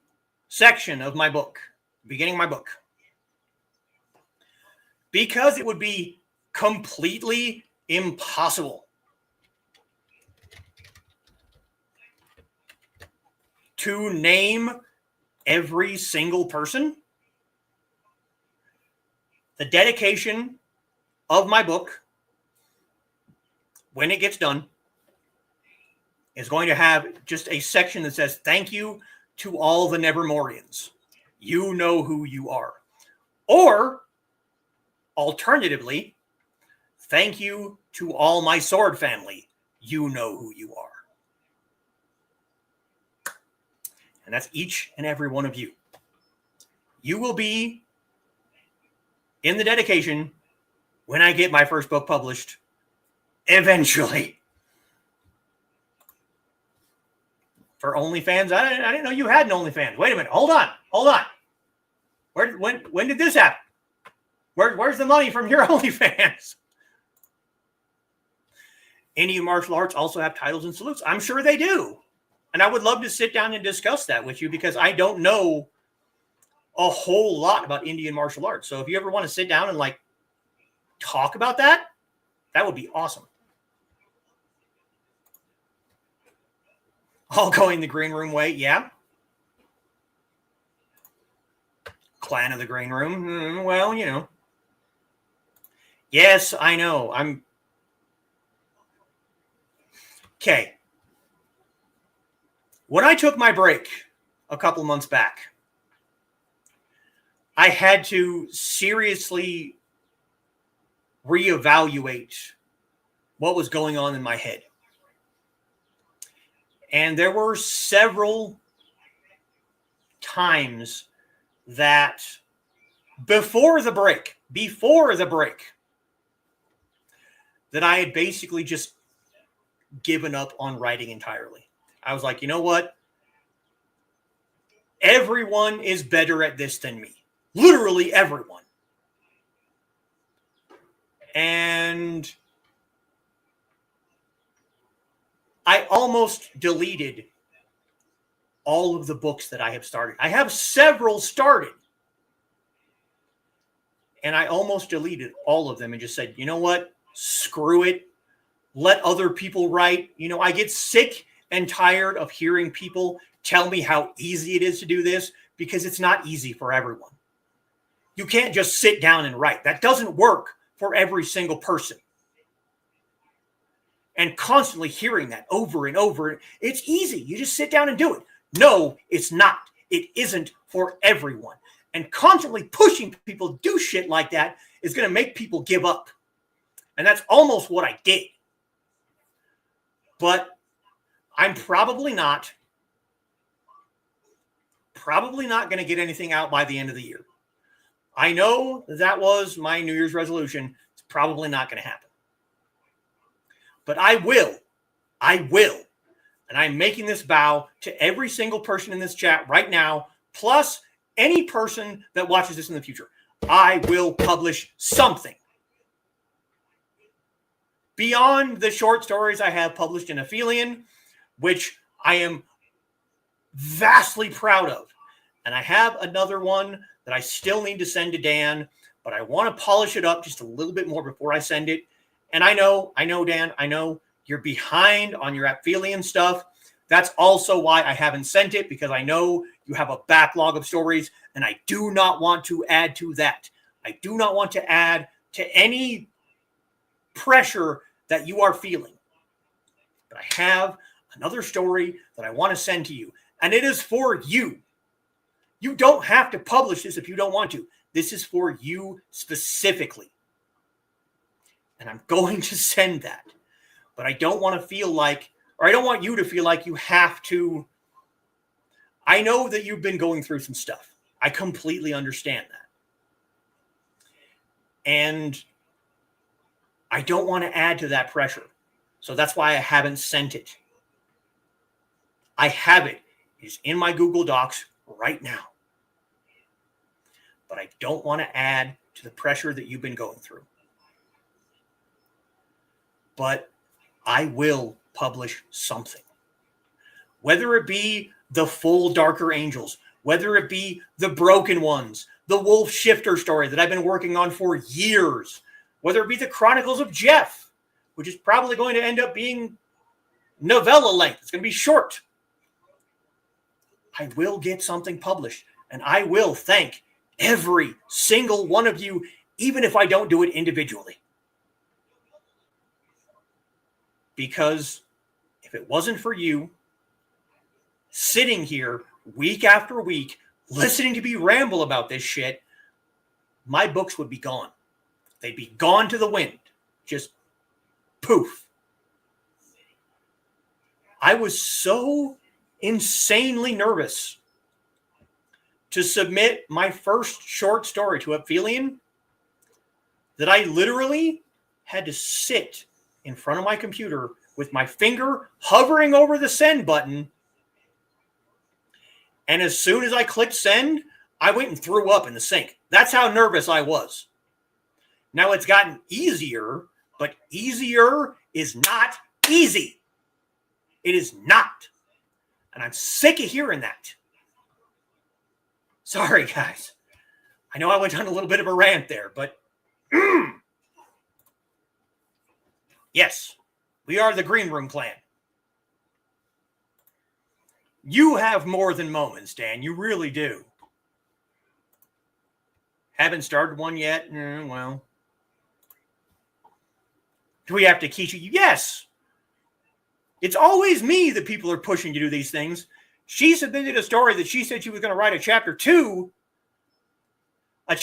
Speaker 1: section of my book, beginning of my book, because it would be completely impossible to name every single person. The dedication of my book, when it gets done, is going to have just a section that says, thank you to all the Nevermorians. You know who you are. Or, alternatively, thank you to all my sword family. You know who you are. And that's each and every one of you. You will be in the dedication when I get my first book published, eventually. For OnlyFans, I didn't know you had an OnlyFans. Wait a minute. Hold on. When did this happen? Where's the money from your OnlyFans? Indian martial arts also have titles and salutes. I'm sure they do. And I would love to sit down and discuss that with you because I don't know a whole lot about Indian martial arts. So if you ever want to sit down and talk about that, that would be awesome. All going the green room way, yeah. Clan of the Green Room, well, Yes, I know. Okay. When I took my break a couple months back, I had to seriously reevaluate what was going on in my head. And there were several times that before the break, that I had basically just given up on writing entirely. I was like, you know what? Everyone is better at this than me. Literally everyone. And I almost deleted all of the books that I have started. I have several started. And I almost deleted all of them and just said, you know what? Screw it. Let other people write. I get sick and tired of hearing people tell me how easy it is to do this because it's not easy for everyone. You can't just sit down and write. That doesn't work for every single person. And constantly hearing that over and over, it's easy. You just sit down and do it. No, it's not. It isn't for everyone. And constantly pushing people to do shit like that is going to make people give up. And that's almost what I did. But I'm probably not going to get anything out by the end of the year. I know that was my New Year's resolution. It's probably not going to happen. But I will. And I'm making this vow to every single person in this chat right now, plus any person that watches this in the future. I will publish something. Beyond the short stories I have published in Aphelion, which I am vastly proud of. And I have another one that I still need to send to Dan, but I want to polish it up just a little bit more before I send it. And I know, Dan, I know you're behind on your Aphelion stuff. That's also why I haven't sent it, because I know you have a backlog of stories, and I do not want to add to that. I do not want to add to any pressure that you are feeling. But I have another story that I want to send to you, and it is for you. You don't have to publish this if you don't want to. This is for you specifically. And I'm going to send that. But I don't want to feel like, or I don't want you to feel like you have to. I know that you've been going through some stuff. I completely understand that. And I don't want to add to that pressure. So that's why I haven't sent it. I have it. It's in my Google Docs right now. But I don't want to add to the pressure that you've been going through. But I will publish something. Whether it be the full Darker Angels, whether it be the Broken Ones, the Wolf Shifter story that I've been working on for years, whether it be the Chronicles of Jeff, which is probably going to end up being novella length. It's going to be short. I will get something published, and I will thank every single one of you, even if I don't do it individually. Because if it wasn't for you sitting here week after week, listening to me ramble about this shit, my books would be gone. They'd be gone to the wind. Just poof. I was so insanely nervous to submit my first short story to Aphelion that I literally had to sit in front of my computer with my finger hovering over the send button. And as soon as I clicked send, I went and threw up in the sink. That's how nervous I was. Now it's gotten easier, but easier is not easy. It is not. And I'm sick of hearing that. Sorry, guys. I know I went on a little bit of a rant there, but yes, we are the Green Room Clan. You have more than moments, Dan. You really do. Haven't started one yet? Well. Do we have to teach you? Yes. It's always me that people are pushing to do these things. She submitted a story that she said she was going to write a chapter 2, a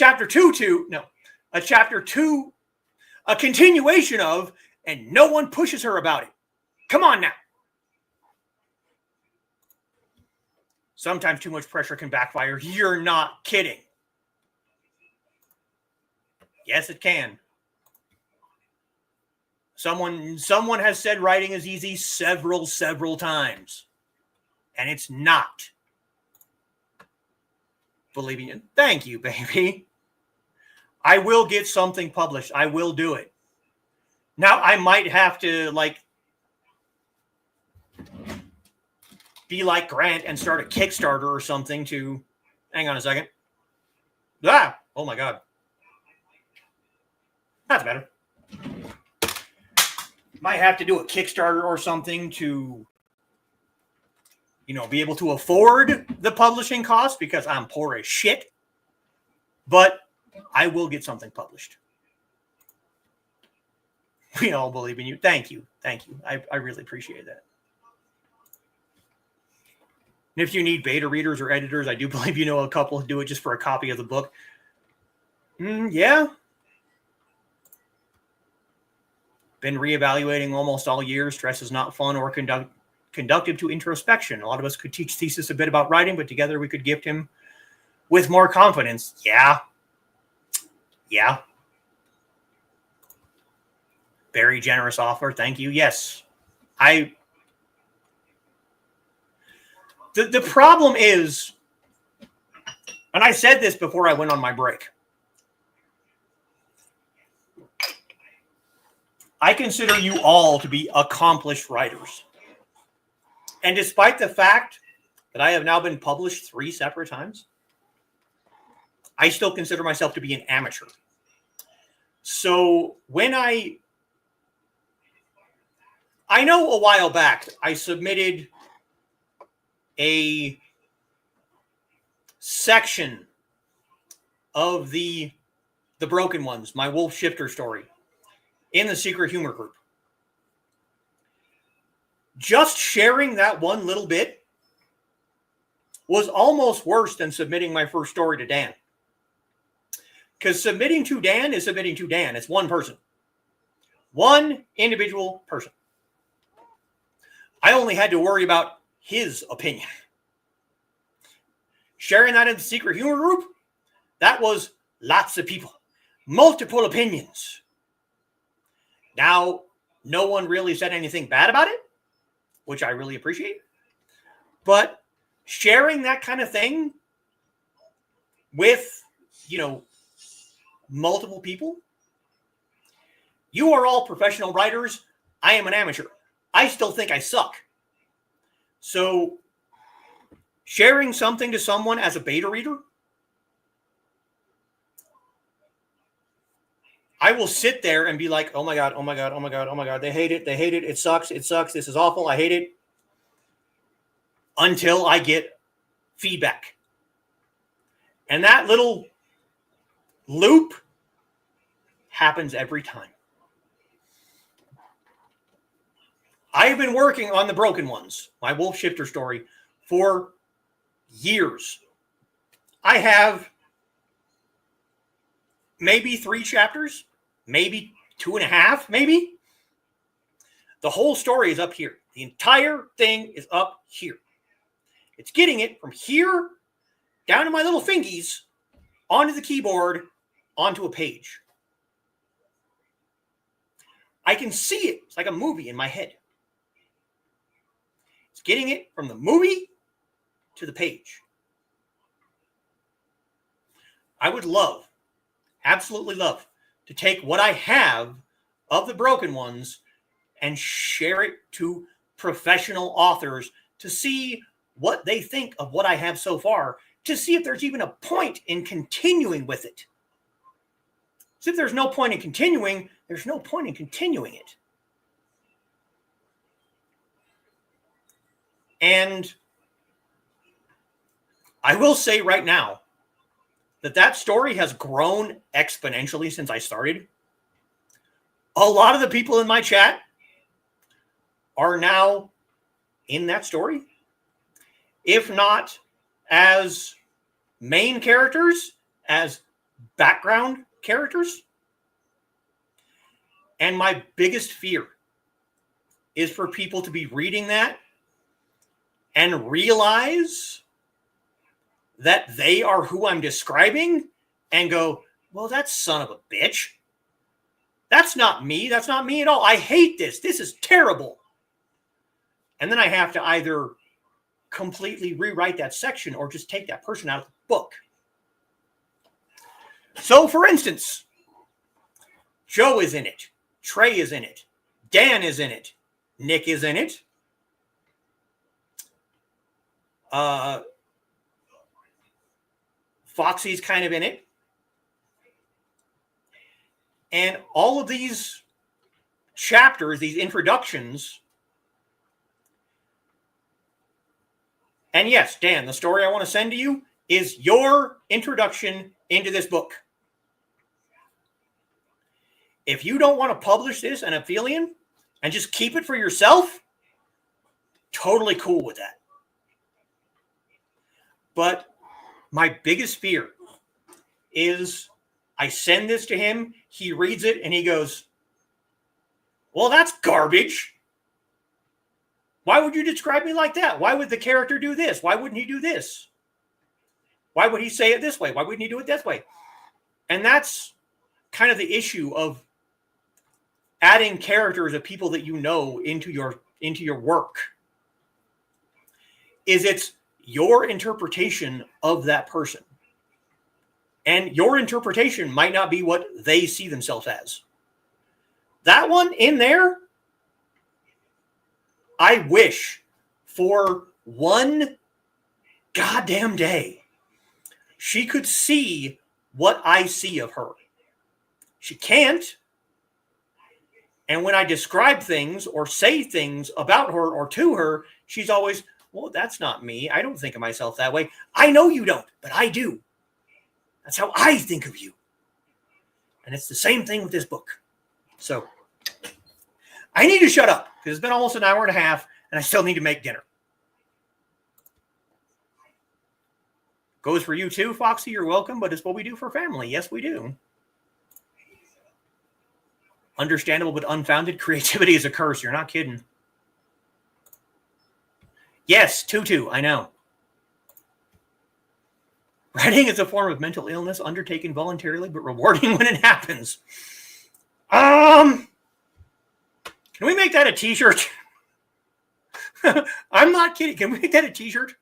Speaker 1: continuation of, and no one pushes her about it. Come on now. Sometimes too much pressure can backfire. You're not kidding. Yes, it can. Someone has said writing is easy several times. And it's not. Believe me. Thank you, baby. I will get something published. I will do it. Now, I might have to, be like Grant and start a Kickstarter or something to... Hang on a second. Oh, my God. That's better. Might have to do a Kickstarter or something to, be able to afford the publishing cost because I'm poor as shit. But I will get something published. We all believe in you. Thank you. I really appreciate that. And if you need beta readers or editors, I do believe a couple who do it just for a copy of the book. Yeah. Been reevaluating almost all year. Stress is not fun or conductive to introspection. A lot of us could teach Thesis a bit about writing, but together we could gift him with more confidence. Yeah. Very generous offer. Thank you. Yes. The problem is, and I said this before I went on my break, I consider you all to be accomplished writers. And despite the fact that I have now been published 3 separate times, I still consider myself to be an amateur. So when I know a while back, I submitted a section of the Broken Ones, my Wolf Shifter story, in the Secret Humor group. Just sharing that one little bit was almost worse than submitting my first story to Dan. Because submitting to Dan is submitting to Dan. It's one person. One individual person. I only had to worry about his opinion. Sharing that in the Secret Humor group, that was lots of people. Multiple opinions. Now, no one really said anything bad about it, which I really appreciate. But sharing that kind of thing with, multiple people, you are all professional writers. I am an amateur. I still think I suck. So sharing something to someone as a beta reader, I will sit there and be like, oh my God, oh my God, oh my God, oh my God. They hate it. They hate it. It sucks. It sucks. This is awful. I hate it. Until I get feedback. And that little loop happens every time. I have been working on the Broken Ones, my Wolf Shifter story, for years. I have maybe 3 chapters, maybe 2.5, maybe. The whole story is up here. The entire thing is up here. It's getting it from here down to my little fingies, onto the keyboard, onto a page. I can see it. It's like a movie in my head. It's getting it from the movie to the page. I would love, absolutely love, to take what I have of the Broken Ones and share it to professional authors to see what they think of what I have so far, to see if there's even a point in continuing with it. So if there's no point in continuing, there's no point in continuing it. And I will say right now that story has grown exponentially since I started. A lot of the people in my chat are now in that story. If not as main characters, as background characters. And my biggest fear is for people to be reading that and realize that they are who I'm describing and go, well, that son of a bitch. That's not me. That's not me at all. I hate this. This is terrible. And then I have to either completely rewrite that section or just take that person out of the book. So, for instance, Joe is in it. Trey is in it. Dan is in it. Nick is in it. Foxy's kind of in it. And all of these chapters, these introductions. And yes, Dan, the story I want to send to you is your introduction into this book. If you don't want to publish this in Aphelion and just keep it for yourself, totally cool with that. But my biggest fear is I send this to him, he reads it, and he goes, well, that's garbage. Why would you describe me like that? Why would the character do this? Why wouldn't he do this? Why would he say it this way? Why wouldn't he do it this way? And that's kind of the issue of adding characters of people that you know into your work. Is it's your interpretation of that person. And your interpretation might not be what they see themselves as. That one in there, I wish for one goddamn day she could see what I see of her. She can't. And when I describe things or say things about her or to her, she's always, well, that's not me. I don't think of myself that way. I know you don't, but I do. That's how I think of you. And it's the same thing with this book. So I need to shut up because it's been almost an hour and a half and I still need to make dinner. Goes for you too, Foxy. You're welcome, but it's what we do for family. Yes, we do. Understandable but unfounded. Creativity is a curse. You're not kidding. Yes, Tutu, I know. Writing is a form of mental illness undertaken voluntarily but rewarding when it happens. Can we make that a t-shirt? I'm not kidding. Can we make that a t-shirt?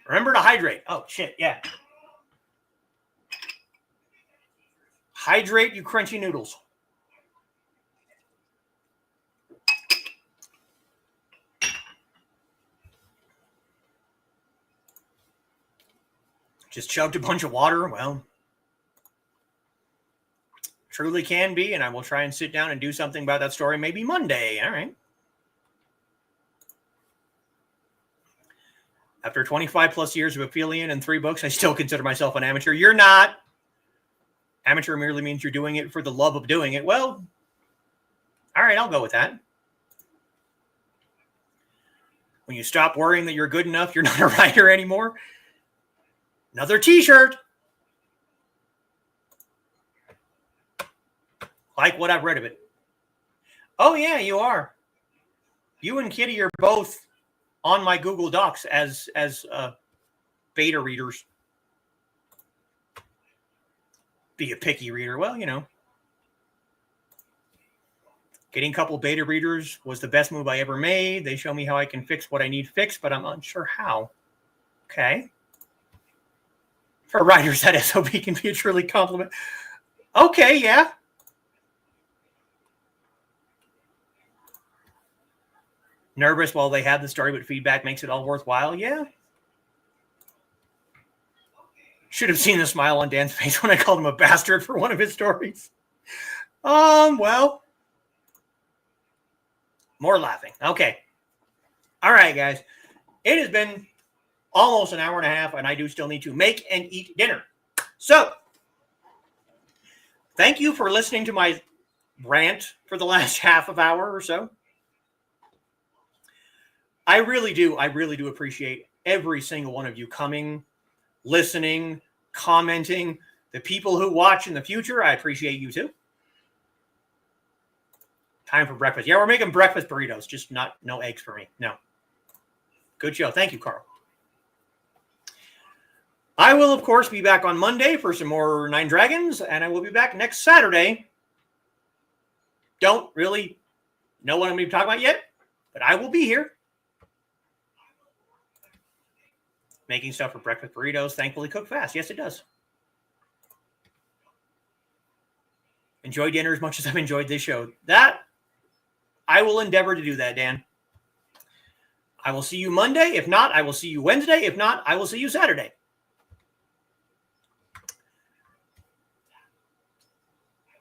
Speaker 1: Remember to hydrate. Oh, shit, yeah. Hydrate, you crunchy noodles. Just chugged a bunch of water. Well, truly can be, and I will try and sit down and do something about that story maybe Monday. All right. After 25 plus years of Aphelion and 3 books, I still consider myself an amateur. You're not. Amateur merely means you're doing it for the love of doing it. Well, all right, I'll go with that. When you stop worrying that you're good enough, you're not a writer anymore. Another t-shirt. Like what I've read of it. Oh, yeah, you are. You and Kitty are both on my Google Docs as beta readers. Be a picky reader. Well, you know. Getting a couple beta readers was the best move I ever made. They show me how I can fix what I need fixed, but I'm unsure how. Okay. For writers, that SOB can be a truly compliment. Okay, yeah. Nervous while they have the story, but feedback makes it all worthwhile. Yeah. Should have seen the smile on Dan's face when I called him a bastard for one of his stories. Well, more laughing. Okay. All right, guys. It has been almost an hour and a half, and I do still need to make and eat dinner. So, thank you for listening to my rant for the last half of hour or so. I really do appreciate every single one of you coming, listening, commenting. The people who watch in the future, I appreciate you too. Time for breakfast. Yeah, we're making breakfast burritos, just no eggs for me. No. Good show. Thank you, Carl. I will, of course, be back on Monday for some more Nine Dragons, and I will be back next Saturday. Don't really know what I'm going to be talking about yet, but I will be here. Making stuff for breakfast burritos, thankfully cook fast. Yes, it does. Enjoy dinner as much as I've enjoyed this show. That, I will endeavor to do that, Dan. I will see you Monday. If not, I will see you Wednesday. If not, I will see you Saturday.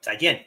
Speaker 1: Again.